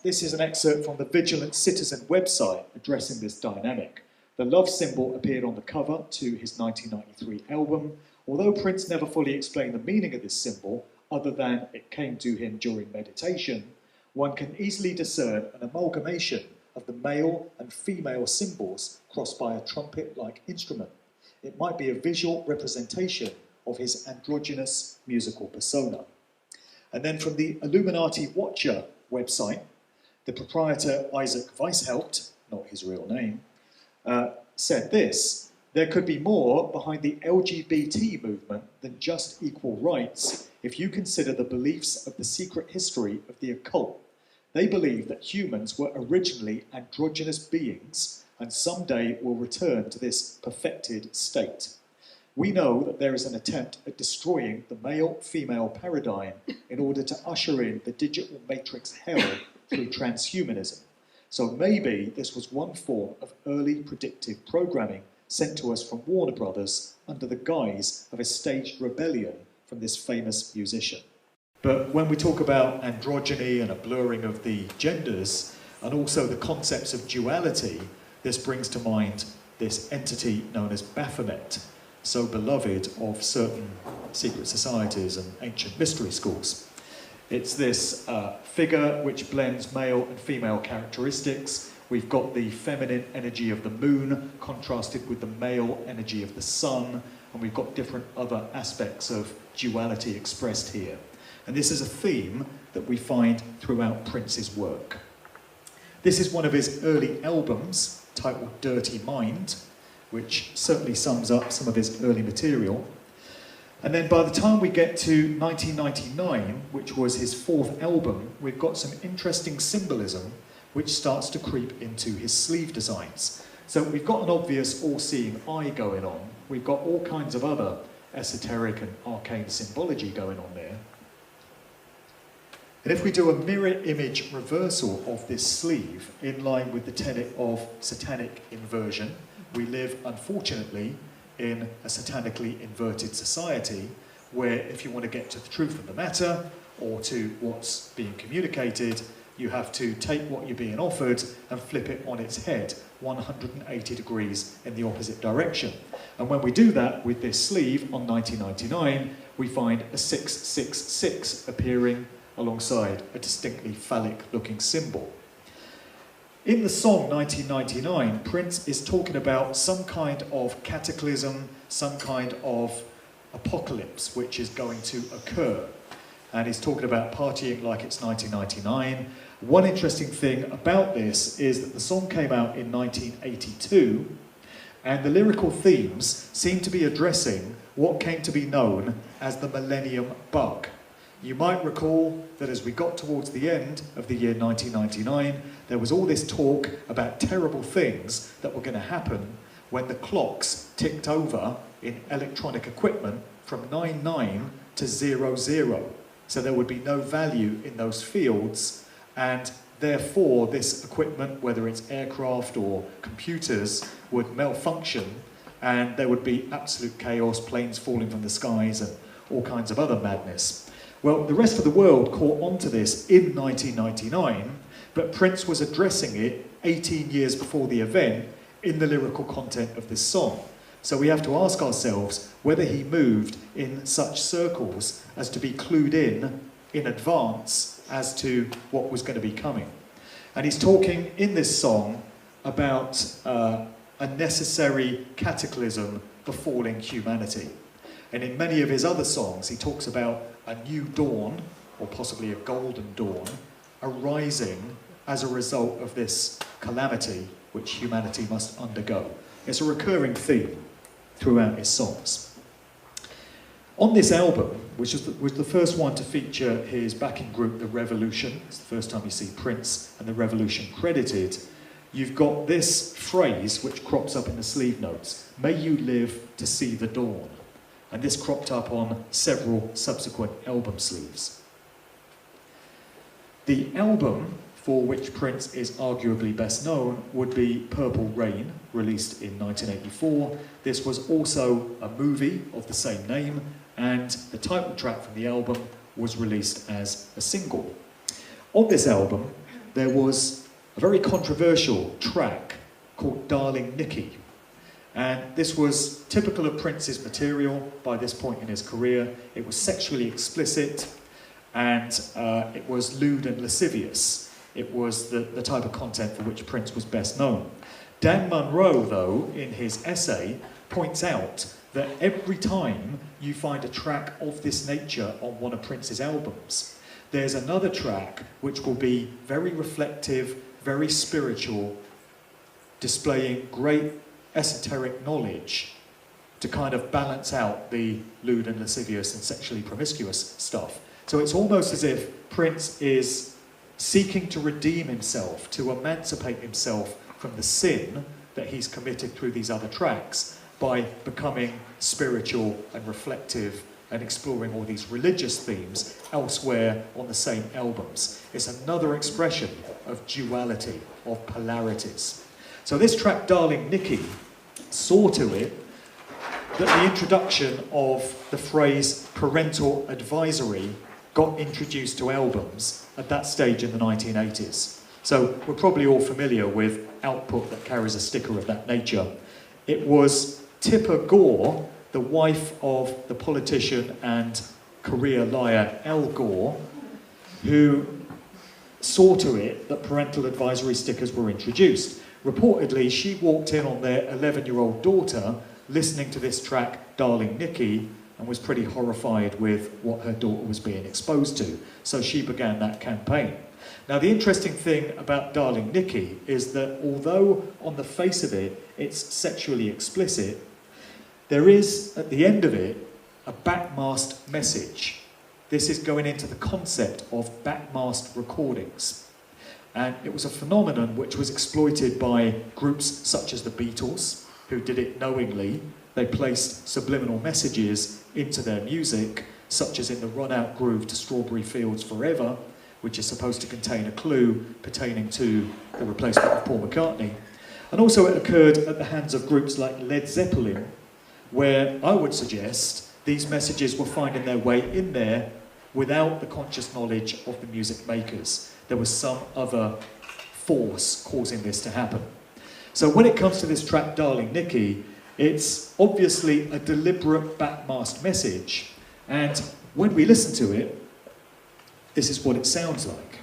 this is an excerpt from the Vigilant Citizen website addressing this dynamic. The love symbol appeared on the cover to his 1993 album. Although Prince never fully explained the meaning of this symbol, other than it came to him during meditation, one can easily discern an amalgamation of the male and female symbols crossed by a trumpet-like instrument. It might be a visual representation of his androgynous musical persona. And then from the Illuminati Watcher website, the proprietor Isaac Weishaupt, not his real name, said this: there could be more behind the LGBT movement than just equal rights if you consider the beliefs of the secret history of the occult. They believe that humans were originally androgynous beings and someday will return to this perfected state. We know that there is an attempt at destroying the male-female paradigm in order to usher in the digital matrix hell through transhumanism. So maybe this was one form of early predictive programming sent to us from Warner Brothers under the guise of a staged rebellion from this famous musician. But when we talk about androgyny and a blurring of the genders, and also the concepts of duality, this brings to mind this entity known as Baphomet, so beloved of certain secret societies and ancient mystery schools. It's this figure which blends male and female characteristics. We've got the feminine energy of the moon contrasted with the male energy of the sun, and we've got different other aspects of duality expressed here. And this is a theme that we find throughout Prince's work. This is one of his early albums, titled Dirty Mind, which certainly sums up some of his early material. And then by the time we get to 1999, which was his fourth album, we've got some interesting symbolism which starts to creep into his sleeve designs. So we've got an obvious all-seeing eye going on. We've got all kinds of other esoteric and arcane symbology going on there. And if we do a mirror image reversal of this sleeve in line with the tenet of satanic inversion, we live, unfortunately, in a satanically inverted society where if you want to get to the truth of the matter or to what's being communicated, you have to take what you're being offered and flip it on its head 180 degrees in the opposite direction. And when we do that with this sleeve on 1999, we find a 666 appearing alongside a distinctly phallic-looking symbol. In the song 1999, Prince is talking about some kind of cataclysm, some kind of apocalypse which is going to occur. And he's talking about partying like it's 1999. One interesting thing about this is that the song came out in 1982, and the lyrical themes seem to be addressing what came to be known as the Millennium Bug. You might recall that as we got towards the end of the year 1999, there was all this talk about terrible things that were going to happen when the clocks ticked over in electronic equipment from 99 to 00. So there would be no value in those fields, and therefore this equipment, whether it's aircraft or computers, would malfunction, and there would be absolute chaos, planes falling from the skies and all kinds of other madness. Well, the rest of the world caught on to this in 1999, but Prince was addressing it 18 years before the event in the lyrical content of this song. So we have to ask ourselves whether he moved in such circles as to be clued in advance as to what was going to be coming. And he's talking in this song about a necessary cataclysm befalling humanity. And in many of his other songs, he talks about a new dawn, or possibly a golden dawn, arising as a result of this calamity which humanity must undergo. It's a recurring theme throughout his songs. On this album, which was the first one to feature his backing group, The Revolution, it's the first time you see Prince and The Revolution credited, you've got this phrase which crops up in the sleeve notes, "May you live to see the dawn." And this cropped up on several subsequent album sleeves. The album for which Prince is arguably best known would be Purple Rain, released in 1984. This was also a movie of the same name, and the title track from the album was released as a single. On this album, there was a very controversial track called Darling Nikki. And this was typical of Prince's material by this point in his career. It was sexually explicit, and it was lewd and lascivious. It was the type of content for which Prince was best known. Dan Munro, though, in his essay, points out that every time you find a track of this nature on one of Prince's albums, there's another track which will be very reflective, very spiritual, displaying great esoteric knowledge to kind of balance out the lewd and lascivious and sexually promiscuous stuff. So it's almost as if Prince is seeking to redeem himself, to emancipate himself from the sin that he's committed through these other tracks by becoming spiritual and reflective and exploring all these religious themes elsewhere on the same albums. It's another expression of duality, of polarities. So this track, Darling Nikki, saw to it that the introduction of the phrase parental advisory got introduced to albums at that stage in the 1980s. So we're probably all familiar with output that carries a sticker of that nature. It was Tipper Gore, the wife of the politician and career liar Al Gore, who saw to it that parental advisory stickers were introduced. Reportedly, she walked in on their 11-year-old daughter listening to this track, Darling Nikki, and was pretty horrified with what her daughter was being exposed to. So she began that campaign. Now, the interesting thing about Darling Nikki is that although on the face of it, it's sexually explicit, there is, at the end of it, a backmasked message. This is going into the concept of backmasked recordings. And it was a phenomenon which was exploited by groups such as the Beatles, who did it knowingly. They placed subliminal messages into their music, such as in the Run Out Groove to Strawberry Fields Forever, which is supposed to contain a clue pertaining to the replacement of Paul McCartney. And also it occurred at the hands of groups like Led Zeppelin, where I would suggest these messages were finding their way in there without the conscious knowledge of the music makers. There was some other force causing this to happen. So when it comes to this track, Darling Nikki, it's obviously a deliberate backmasked message. And when we listen to it, this is what it sounds like.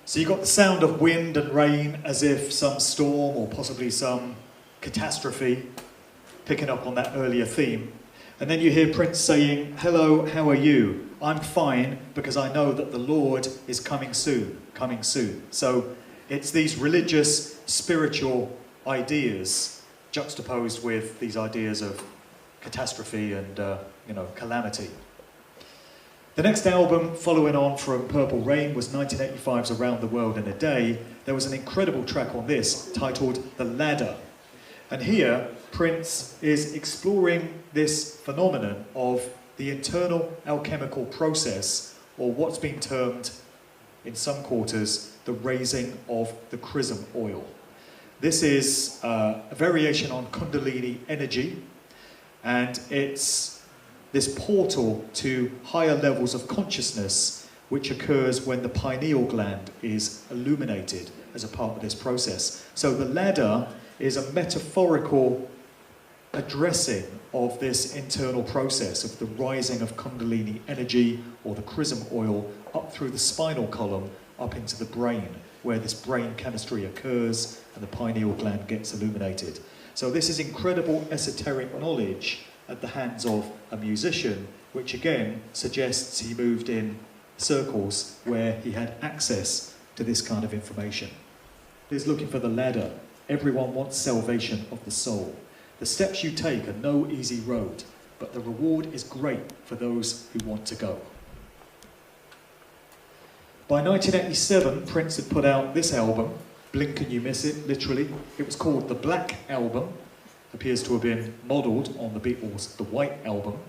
So you got the sound of wind and rain as if some storm or possibly some catastrophe, picking up on that earlier theme. And then you hear Prince saying, "Hello, how are you? I'm fine because I know that the Lord is coming soon, coming soon." So it's these religious, spiritual ideas juxtaposed with these ideas of catastrophe and calamity. The next album, following on from Purple Rain, was 1985's Around the World in a Day. There was an incredible track on this titled The Ladder. And here, Prince is exploring this phenomenon of the internal alchemical process, or what's been termed, in some quarters, the raising of the chrism oil. This is a variation on Kundalini energy, and it's this portal to higher levels of consciousness which occurs when the pineal gland is illuminated as a part of this process. So the ladder is a metaphorical addressing of this internal process of the rising of Kundalini energy or the chrism oil up through the spinal column up into the brain, where this brain chemistry occurs and the pineal gland gets illuminated. So this is incredible esoteric knowledge at the hands of a musician, which again suggests he moved in circles where he had access to this kind of information. He's looking for the ladder. Everyone wants salvation of the soul. The steps you take are no easy road, but the reward is great for those who want to go. By 1987, Prince had put out this album, Blink and You Miss It, literally. It was called The Black Album. Appears to have been modelled on the Beatles' The White Album.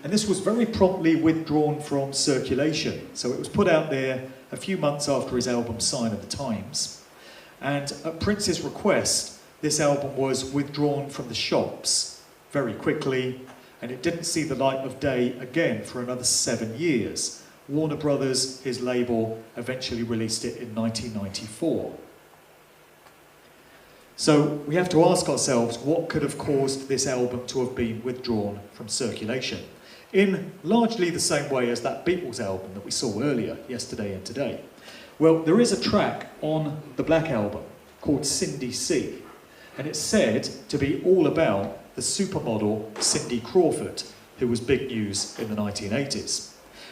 And this was very promptly withdrawn from circulation. So it was put out there a few months after his album Sign of the Times. And at Prince's request, this album was withdrawn from the shops very quickly, and it didn't see the light of day again for another 7 years. Warner Brothers, his label, eventually released it in 1994. So we have to ask ourselves what could have caused this album to have been withdrawn from circulation, in largely the same way as that Beatles album that we saw earlier, Yesterday and Today. Well, there is a track on the Black Album called Cindy C, and it's said to be all about the supermodel Cindy Crawford, who was big news in the 1980s.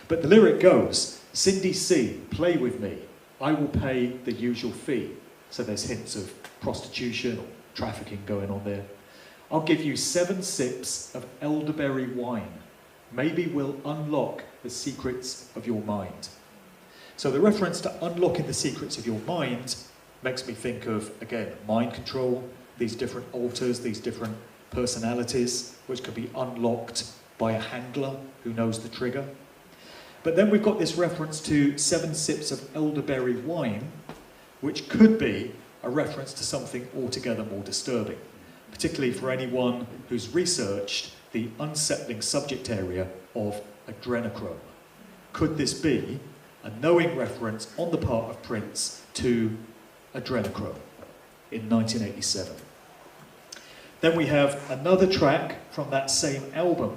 But the lyric goes, "Cindy C, play with me, I will pay the usual fee." So there's hints of prostitution or trafficking going on there. "I'll give you 7 sips of elderberry wine. Maybe we'll unlock the secrets of your mind." So the reference to unlocking the secrets of your mind makes me think of, again, mind control, these different alters, these different personalities, which could be unlocked by a handler who knows the trigger. But then we've got this reference to 7 sips of elderberry wine, which could be a reference to something altogether more disturbing, particularly for anyone who's researched the unsettling subject area of adrenochrome. Could this be a knowing reference on the part of Prince to adrenochrome in 1987? Then we have another track from that same album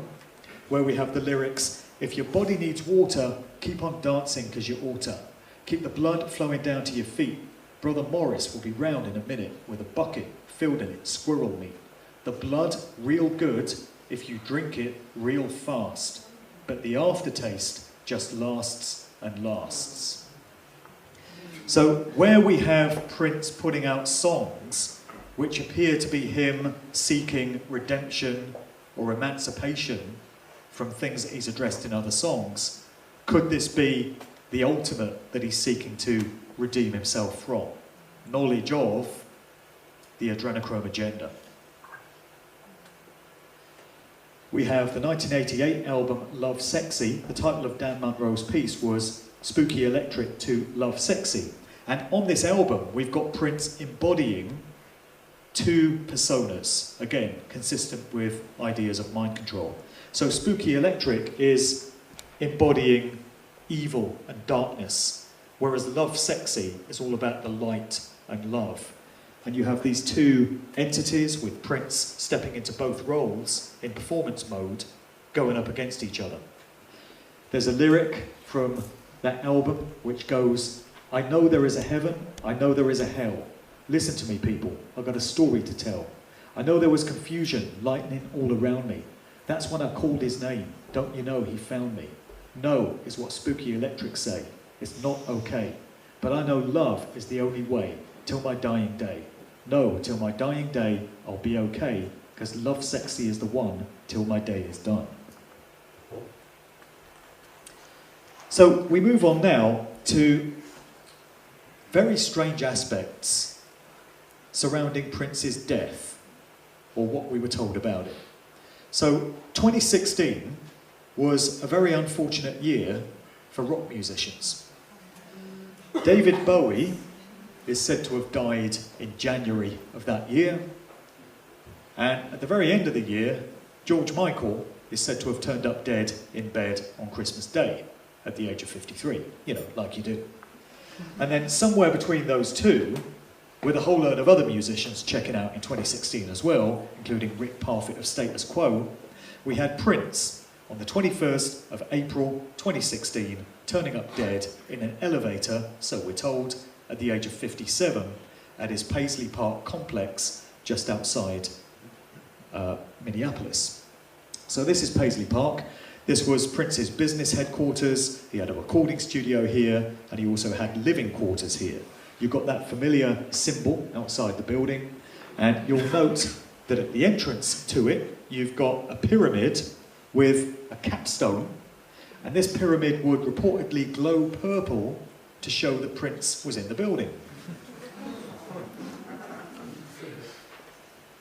where we have the lyrics, "If your body needs water, keep on dancing because you oughta. Keep the blood flowing down to your feet. Brother Morris will be round in a minute with a bucket filled in it, squirrel meat. The blood real good if you drink it real fast, but the aftertaste just lasts and lasts." So where we have Prince putting out songs which appear to be him seeking redemption or emancipation from things that he's addressed in other songs, could this be the ultimate that he's seeking to redeem himself from? Knowledge of the adrenochrome agenda. We have the 1988 album Love Sexy. The title of Dan Munro's piece was Spooky Electric to Love Sexy. And on this album, we've got Prince embodying 2 personas, again, consistent with ideas of mind control. So Spooky Electric is embodying evil and darkness, whereas Love Sexy is all about the light and love. And you have these 2 entities with Prince stepping into both roles in performance mode, going up against each other. There's a lyric from that album which goes, "I know there is a heaven, I know there is a hell. Listen to me, people, I've got a story to tell. I know there was confusion, lightning all around me. That's when I called his name. Don't you know he found me? No is what Spooky Electric say. It's not okay. But I know love is the only way, till my dying day. No, till my dying day, I'll be okay, because Love Sexy is the one till my day is done." So we move on now to very strange aspects surrounding Prince's death, or what we were told about it. So 2016 was a very unfortunate year for rock musicians. David Bowie is said to have died in January of that year, and at the very end of the year, George Michael is said to have turned up dead in bed on Christmas Day at the age of 53, you know, like you do. And then somewhere between those two, with a whole load of other musicians checking out in 2016 as well, including Rick Parfitt of Status Quo, we had Prince on the 21st of April 2016 turning up dead in an elevator, so we're told, at the age of 57 at his Paisley Park complex just outside Minneapolis. So this is Paisley Park. This was Prince's business headquarters. He had a recording studio here, and he also had living quarters here. You've got that familiar symbol outside the building, and you'll note that at the entrance to it, you've got a pyramid with a capstone, and this pyramid would reportedly glow purple to show that Prince was in the building.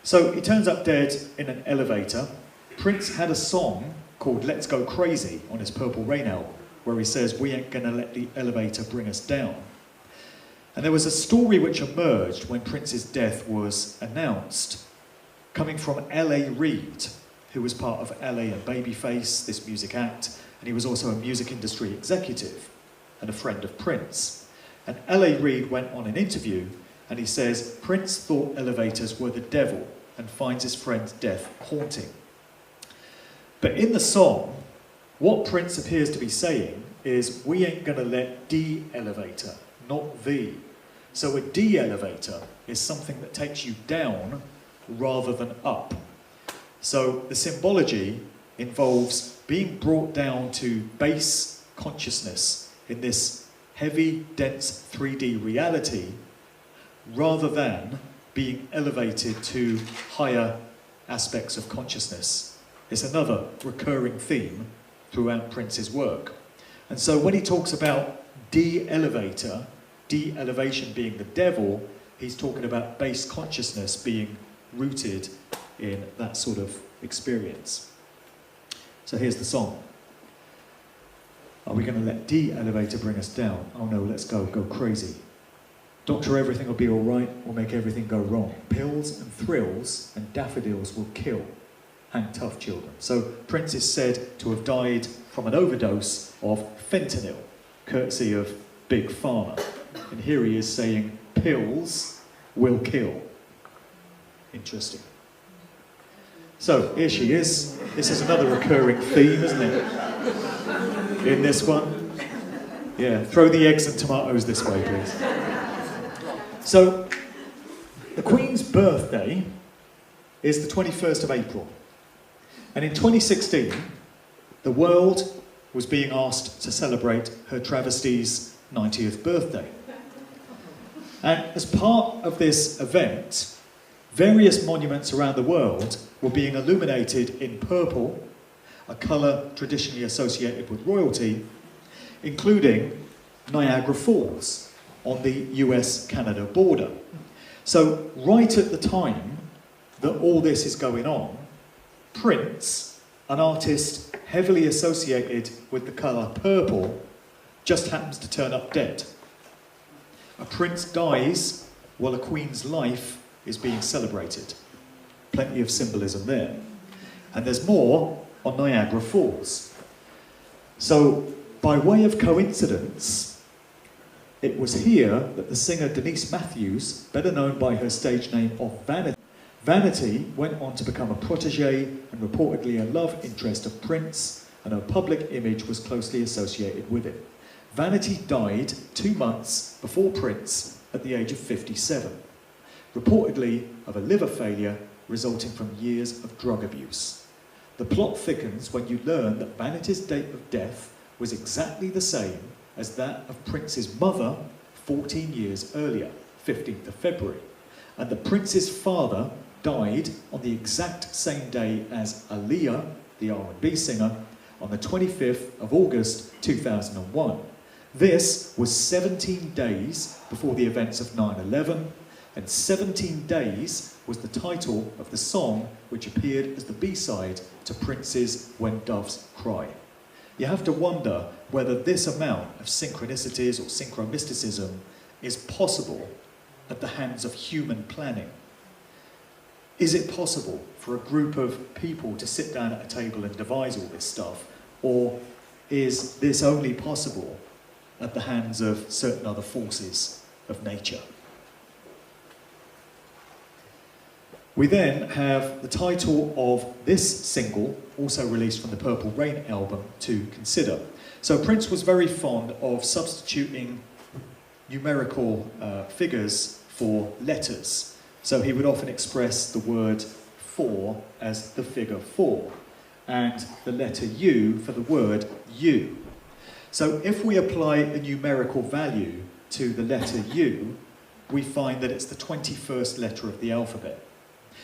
So he turns up dead in an elevator. Prince had a song called Let's Go Crazy on his Purple Rain album, where he says, "We ain't gonna let the elevator bring us down." And there was a story which emerged when Prince's death was announced, coming from L.A. Reid, who was part of L.A. and Babyface, this music act, and he was also a music industry executive and a friend of Prince. And L.A. Reid went on an interview and he says, Prince thought elevators were the devil and finds his friend's death haunting. But in the song, what Prince appears to be saying is, we ain't gonna let de-elevator, not the. So a de-elevator is something that takes you down rather than up. So the symbology involves being brought down to base consciousness in this heavy, dense 3D reality, rather than being elevated to higher aspects of consciousness. It's another recurring theme throughout Prince's work. And so when he talks about de-elevator, de-elevation being the devil, he's talking about base consciousness being rooted in that sort of experience. So here's the song. Are we going to let de-elevator bring us down? Oh no, let's go crazy. Doctor, everything will be all right, we'll make everything go wrong. Pills and thrills and daffodils will kill. Hang tough, children. So Prince is said to have died from an overdose of fentanyl, courtesy of Big Pharma. And here he is saying, pills will kill. Interesting. So here she is. This is another recurring theme, isn't it? In this one. Yeah, throw the eggs and tomatoes this way, please. So, the Queen's birthday is the 21st of April. And in 2016, the world was being asked to celebrate Her Travesty's 90th birthday. And as part of this event, various monuments around the world were being illuminated in purple, a colour traditionally associated with royalty, including Niagara Falls on the US-Canada border. So right at the time that all this is going on, Prince, an artist heavily associated with the colour purple, just happens to turn up dead. A prince dies while a queen's life is being celebrated. Plenty of symbolism there. And there's more on Niagara Falls. So, by way of coincidence, it was here that the singer Denise Matthews, better known by her stage name of Vanity, went on to become a protege and reportedly a love interest of Prince, and her public image was closely associated with it. Vanity died 2 months before Prince at the age of 57, reportedly of a liver failure resulting from years of drug abuse. The plot thickens when you learn that Vanity's date of death was exactly the same as that of Prince's mother 14 years earlier, 15th of February, and that Prince's father died on the exact same day as Aaliyah, the R&B singer, on the 25th of August 2001. This was 17 days before the events of 9/11, and 17 days was the title of the song which appeared as the B-side to Prince's When Doves Cry. You have to wonder whether this amount of synchronicities or synchromysticism is possible at the hands of human planning. Is it possible for a group of people to sit down at a table and devise all this stuff, or is this only possible at the hands of certain other forces of nature? We then have the title of this single, also released from the Purple Rain album, to consider. So Prince was very fond of substituting numerical figures for letters. So he would often express the word for as the figure 4, and the letter U for the word you. So if we apply a numerical value to the letter U, we find that it's the 21st letter of the alphabet.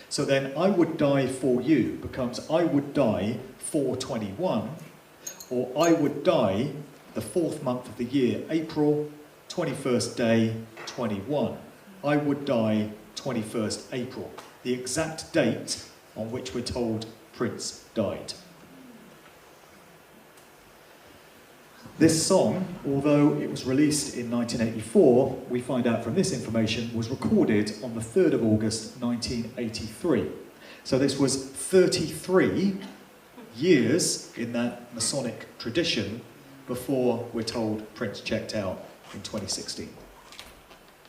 So then I would die for you becomes I would die for 21, or I would die the 4th month of the year, April, 21st day, 21. I would die 21st April, the exact date on which we're told Prince died. This song, although it was released in 1984, we find out from this information, was recorded on the 3rd of August 1983. So this was 33 years in that Masonic tradition before we're told Prince checked out in 2016.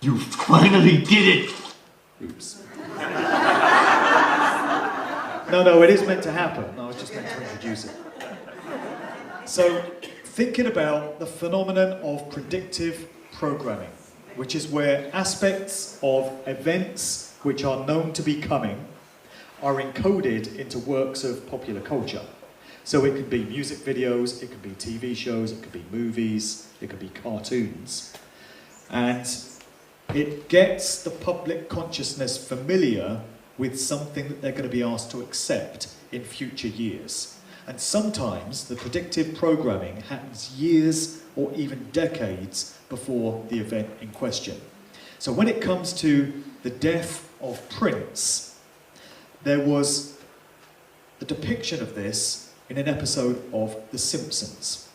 You finally did it! Oops. No, it is meant to happen. I was just meant to introduce it. So, thinking about the phenomenon of predictive programming, which is where aspects of events which are known to be coming are encoded into works of popular culture. So it could be music videos, it could be TV shows, it could be movies, it could be cartoons. And it gets the public consciousness familiar with something that they're going to be asked to accept in future years. And sometimes the predictive programming happens years or even decades before the event in question. So when it comes to the death of Prince, there was the depiction of this in an episode of The Simpsons.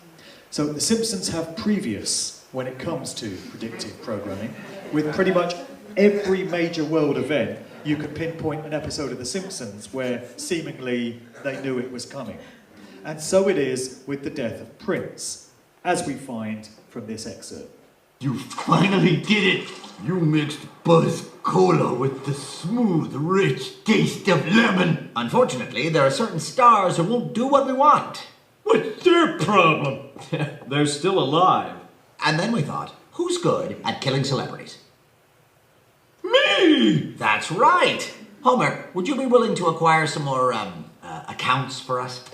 So The Simpsons have previous when it comes to predictive programming. With pretty much every major world event, you could pinpoint an episode of The Simpsons where seemingly they knew it was coming. And so it is with the death of Prince, as we find from this excerpt. You finally did it! You mixed Buzz Cola with the smooth, rich taste of lemon. Unfortunately, there are certain stars who won't do what we want. What's their problem? They're still alive. And then we thought, who's good at killing celebrities? Me! That's right! Homer, would you be willing to acquire some more, accounts for us?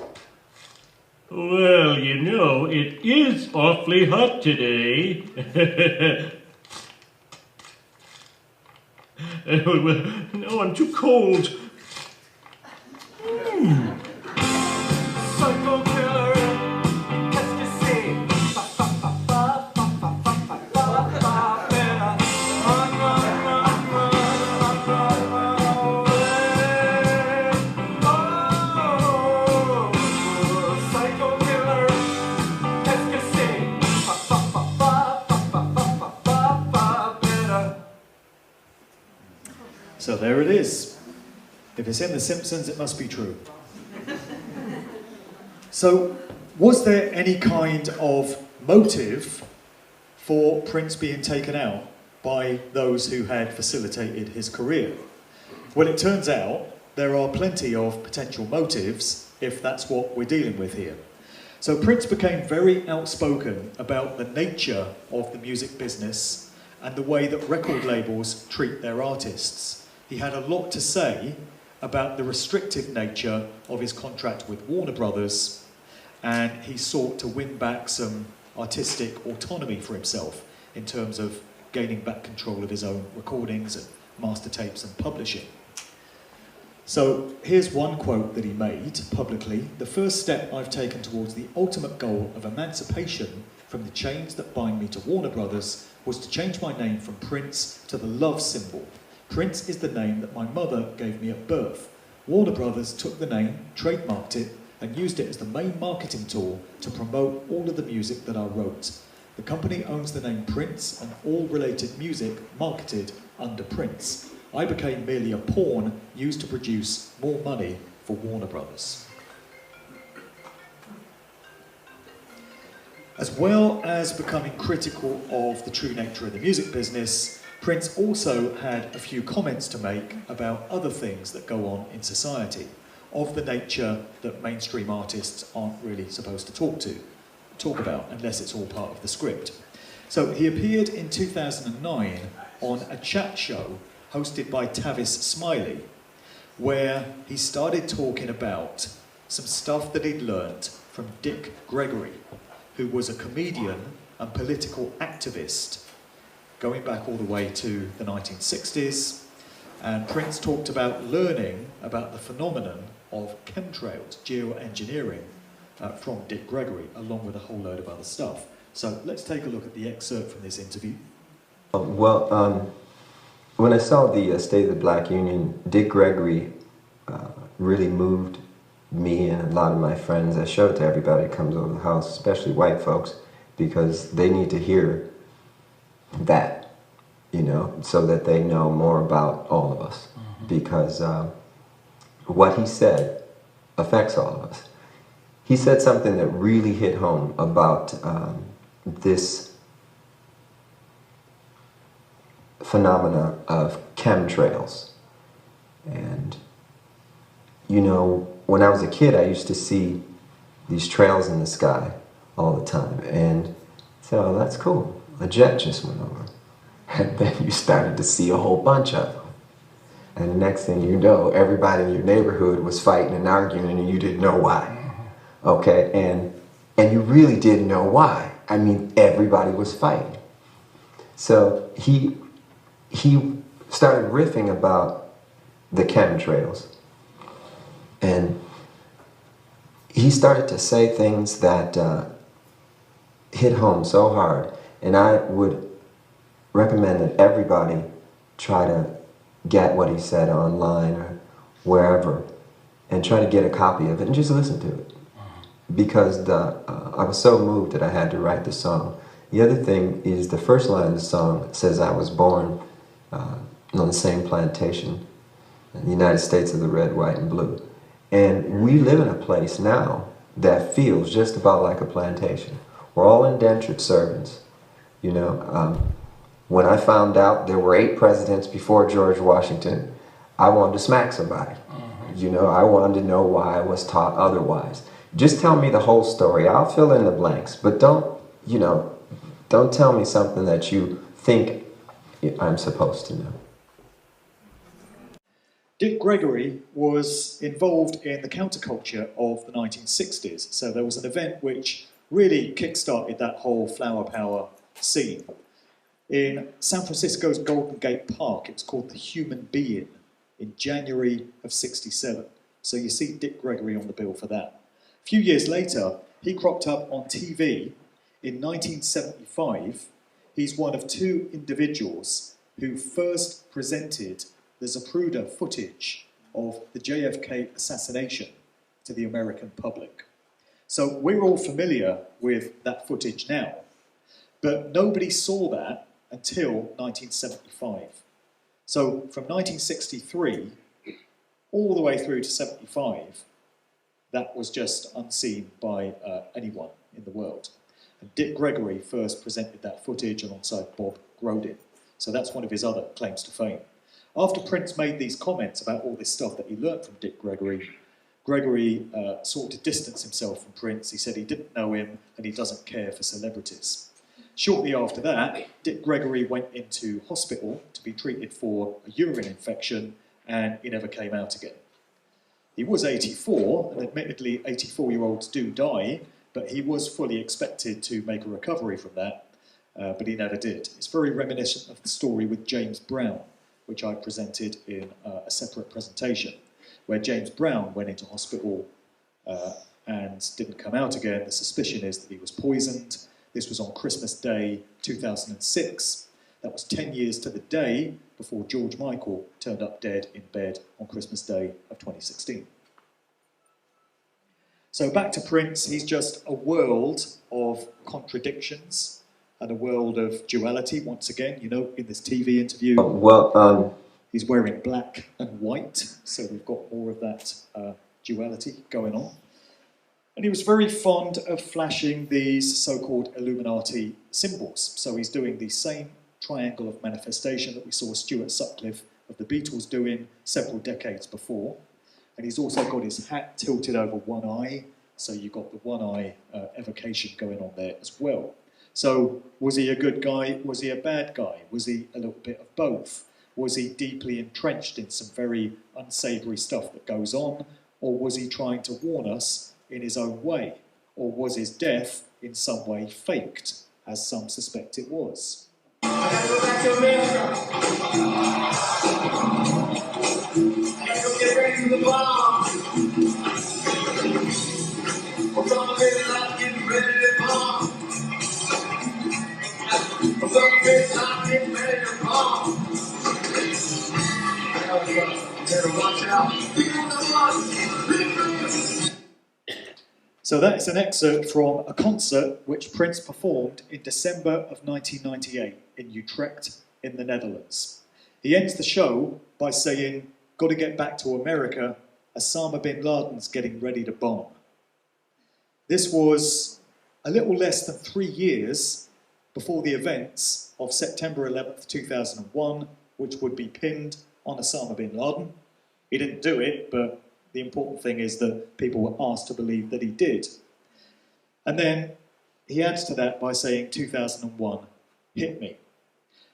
Well, you know, it is awfully hot today. No, I'm too cold. Psycho killer, qu'est-ce que c'est? Psycho killer, qu'est-ce que c'est? So there it is. If it's in The Simpsons, it must be true. So, was there any kind of motive for Prince being taken out by those who had facilitated his career? Well, it turns out there are plenty of potential motives if that's what we're dealing with here. So Prince became very outspoken about the nature of the music business and the way that record labels treat their artists. He had a lot to say about the restrictive nature of his contract with Warner Brothers, and he sought to win back some artistic autonomy for himself in terms of gaining back control of his own recordings and master tapes and publishing. So here's one quote that he made publicly: "The first step I've taken towards the ultimate goal of emancipation from the chains that bind me to Warner Brothers was to change my name from Prince to the love symbol. Prince is the name that my mother gave me at birth. Warner Brothers took the name, trademarked it, and used it as the main marketing tool to promote all of the music that I wrote. The company owns the name Prince and all related music marketed under Prince. I became merely a pawn used to produce more money for Warner Brothers." As well as becoming critical of the true nature of the music business, Prince also had a few comments to make about other things that go on in society, of the nature that mainstream artists aren't really supposed to talk about, unless it's all part of the script. So he appeared in 2009 on a chat show hosted by Tavis Smiley, where he started talking about some stuff that he'd learnt from Dick Gregory, who was a comedian and political activist going back all the way to the 1960s. And Prince talked about learning about the phenomenon of chemtrails, geoengineering, from Dick Gregory, along with a whole load of other stuff. So let's take a look at the excerpt from this interview. When I saw the State of the Black Union, Dick Gregory really moved me and a lot of my friends. I showed it to everybody that comes over the house, especially white folks, because they need to hear that, you know, so that they know more about all of us. Because what he said affects all of us. He said something that really hit home about this phenomena of chemtrails. And, you know, when I was a kid, I used to see these trails in the sky all the time. And so, oh, that's cool. A jet just went over. And then you started to see a whole bunch of them. And the next thing you know, everybody in your neighborhood was fighting and arguing and you didn't know why. Okay, and you really didn't know why. I mean, everybody was fighting. So he started riffing about the chemtrails. And he started to say things that hit home so hard. And I would recommend that everybody try to get what he said online or wherever and try to get a copy of it and just listen to it. Because I was so moved that I had to write the song. The other thing is the first line of the song says I was born on the same plantation in the United States of the red, white, and blue. And we live in a place now that feels just about like a plantation. We're all indentured servants. You know, when I found out there were 8 presidents before George Washington, I wanted to smack somebody. You know, I wanted to know why I was taught otherwise. Just tell me the whole story. I'll fill in the blanks, but don't tell me something that you think I'm supposed to know. Dick Gregory was involved in the counterculture of the 1960s. So there was an event which really kick-started that whole flower power scene. In San Francisco's Golden Gate Park, it was called the Human Being in January of '67. So you see Dick Gregory on the bill for that. A few years later, he cropped up on TV in 1975. He's one of 2 individuals who first presented the Zapruder footage of the JFK assassination to the American public. So we're all familiar with that footage now, but nobody saw that until 1975. So from 1963 all the way through to 75, that was just unseen by anyone in the world. And Dick Gregory first presented that footage alongside Bob Grodin. So that's one of his other claims to fame. After Prince made these comments about all this stuff that he learnt from Dick Gregory, Gregory sought to distance himself from Prince. He said he didn't know him and he doesn't care for celebrities. Shortly after that, Dick Gregory went into hospital to be treated for a urine infection and he never came out again. He was 84, and admittedly 84-year-olds do die, but he was fully expected to make a recovery from that, but he never did. It's very reminiscent of the story with James Brown, which I presented in a separate presentation, where James Brown went into hospital and didn't come out again. The suspicion is that he was poisoned. This was on Christmas Day 2006. That was 10 years to the day before George Michael turned up dead in bed on Christmas Day of 2016. So back to Prince, he's just a world of contradictions and a world of duality. Once again, you know, in this TV interview, he's wearing black and white, so we've got more of that duality going on. And he was very fond of flashing these so-called Illuminati symbols. So he's doing the same triangle of manifestation that we saw Stuart Sutcliffe of the Beatles doing several decades before. And he's also got his hat tilted over one eye, so you've got the one eye evocation going on there as well. So was he a good guy? Was he a bad guy? Was he a little bit of both? Was he deeply entrenched in some very unsavoury stuff that goes on? Or was he trying to warn us in his own way? Or was his death in some way faked, as some suspect it was? I gotta go back to America. I gotta go get ready for the bomb. I'm gonna get out, getting ready to bomb. I'm gonna get out, getting ready to bomb. Better watch out. So that is an excerpt from a concert which Prince performed in December of 1998 in Utrecht in the Netherlands. He ends the show by saying, "Got to get back to America, Osama bin Laden's getting ready to bomb." This was a little less than 3 years before the events of September 11th, 2001, which would be pinned on Osama bin Laden. He didn't do it, but the important thing is that people were asked to believe that he did. And then he adds to that by saying 2001 hit me.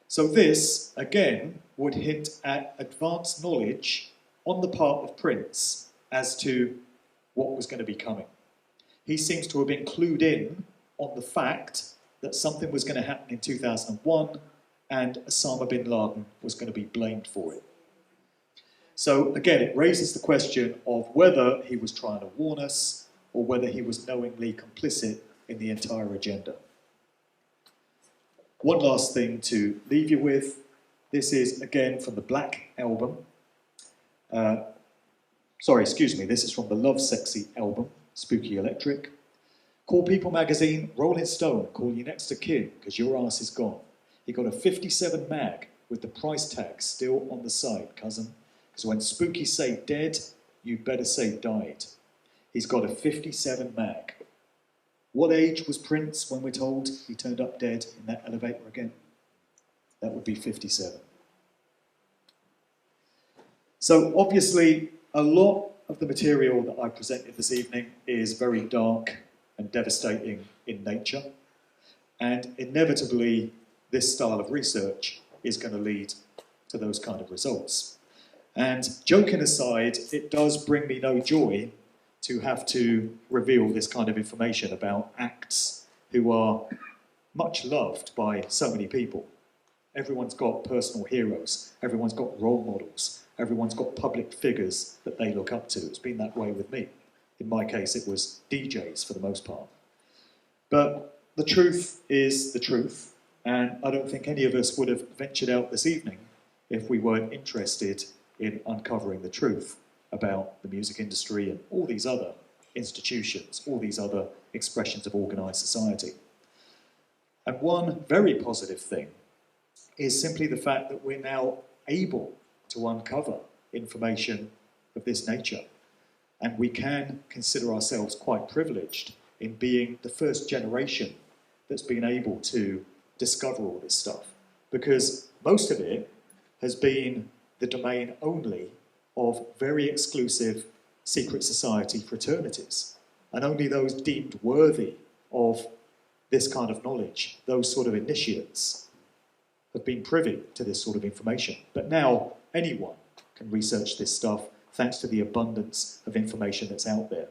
So this, again, would hint at advanced knowledge on the part of Prince as to what was going to be coming. He seems to have been clued in on the fact that something was going to happen in 2001 and Osama bin Laden was going to be blamed for it. So again, it raises the question of whether he was trying to warn us or whether he was knowingly complicit in the entire agenda. One last thing to leave you with. This is again from the Black album. This is from the Love Sexy album, Spooky Electric. Call People magazine, Rolling Stone, call you next of kin, because your ass is gone. He got a 57 mag with the price tag still on the side, cousin. Because when Spooky say dead, you better say died. He's got a 57 mag. What age was Prince when we're told he turned up dead in that elevator again? That would be 57. So obviously, a lot of the material that I presented this evening is very dark and devastating in nature. And inevitably, this style of research is going to lead to those kind of results. And joking aside, it does bring me no joy to have to reveal this kind of information about acts who are much loved by so many people. Everyone's got personal heroes, everyone's got role models, everyone's got public figures that they look up to. It's been that way with me. In my case, it was DJs for the most part. But the truth is the truth, and I don't think any of us would have ventured out this evening if we weren't interested in uncovering the truth about the music industry and all these other institutions, all these other expressions of organised society. And one very positive thing is simply the fact that we're now able to uncover information of this nature. And we can consider ourselves quite privileged in being the first generation that's been able to discover all this stuff. Because most of it has been the domain only of very exclusive secret society fraternities. And only those deemed worthy of this kind of knowledge, those sort of initiates, have been privy to this sort of information. But now anyone can research this stuff thanks to the abundance of information that's out there.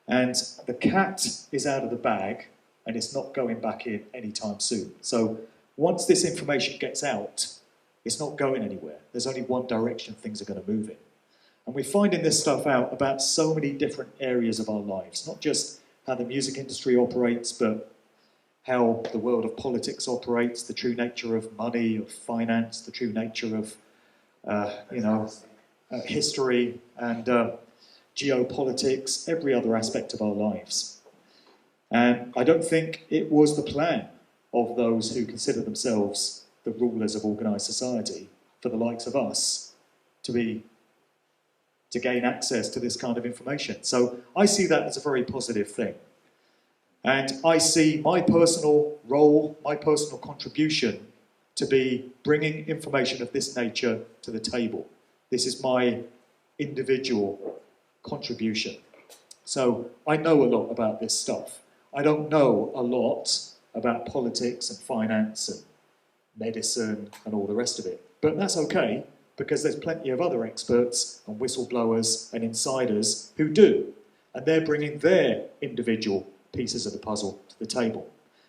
And the cat is out of the bag and it's not going back in anytime soon. So once this information gets out, it's not going anywhere. There's only one direction things are going to move in. And we're finding this stuff out about so many different areas of our lives, not just how the music industry operates, but how the world of politics operates, the true nature of money, of finance, the true nature of history and geopolitics, every other aspect of our lives. And I don't think it was the plan of those who consider themselves the rulers of organised society for the likes of us to gain access to this kind of information. So I see that as a very positive thing. And I see my personal role, my personal contribution to be bringing information of this nature to the table. This is my individual contribution. So I know a lot about this stuff. I don't know a lot about politics and finance and medicine and all the rest of it. But that's okay, because there's plenty of other experts and whistleblowers and insiders who do. And they're bringing their individual pieces of the puzzle to the table.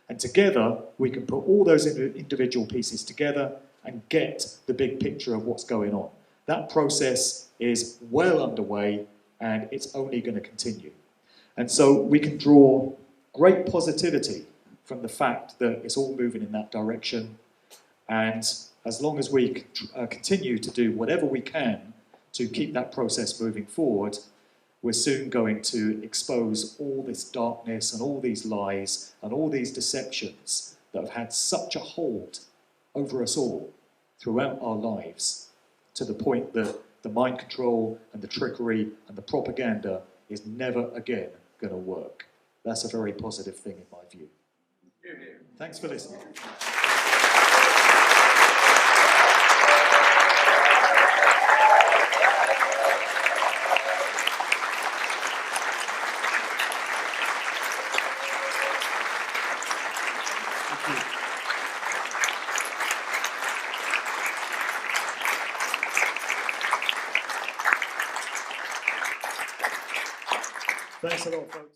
And together, we can put all those individual pieces together and get the big picture of what's going on. That process is well underway, and it's only going to continue. And so we can draw great positivity from the fact that it's all moving in that direction. And as long as we continue to do whatever we can to keep that process moving forward, we're soon going to expose all this darkness and all these lies and all these deceptions that have had such a hold over us all throughout our lives, to the point that the mind control and the trickery and the propaganda is never again going to work. That's a very positive thing in my view. Thanks for listening. Thanks a lot, folks.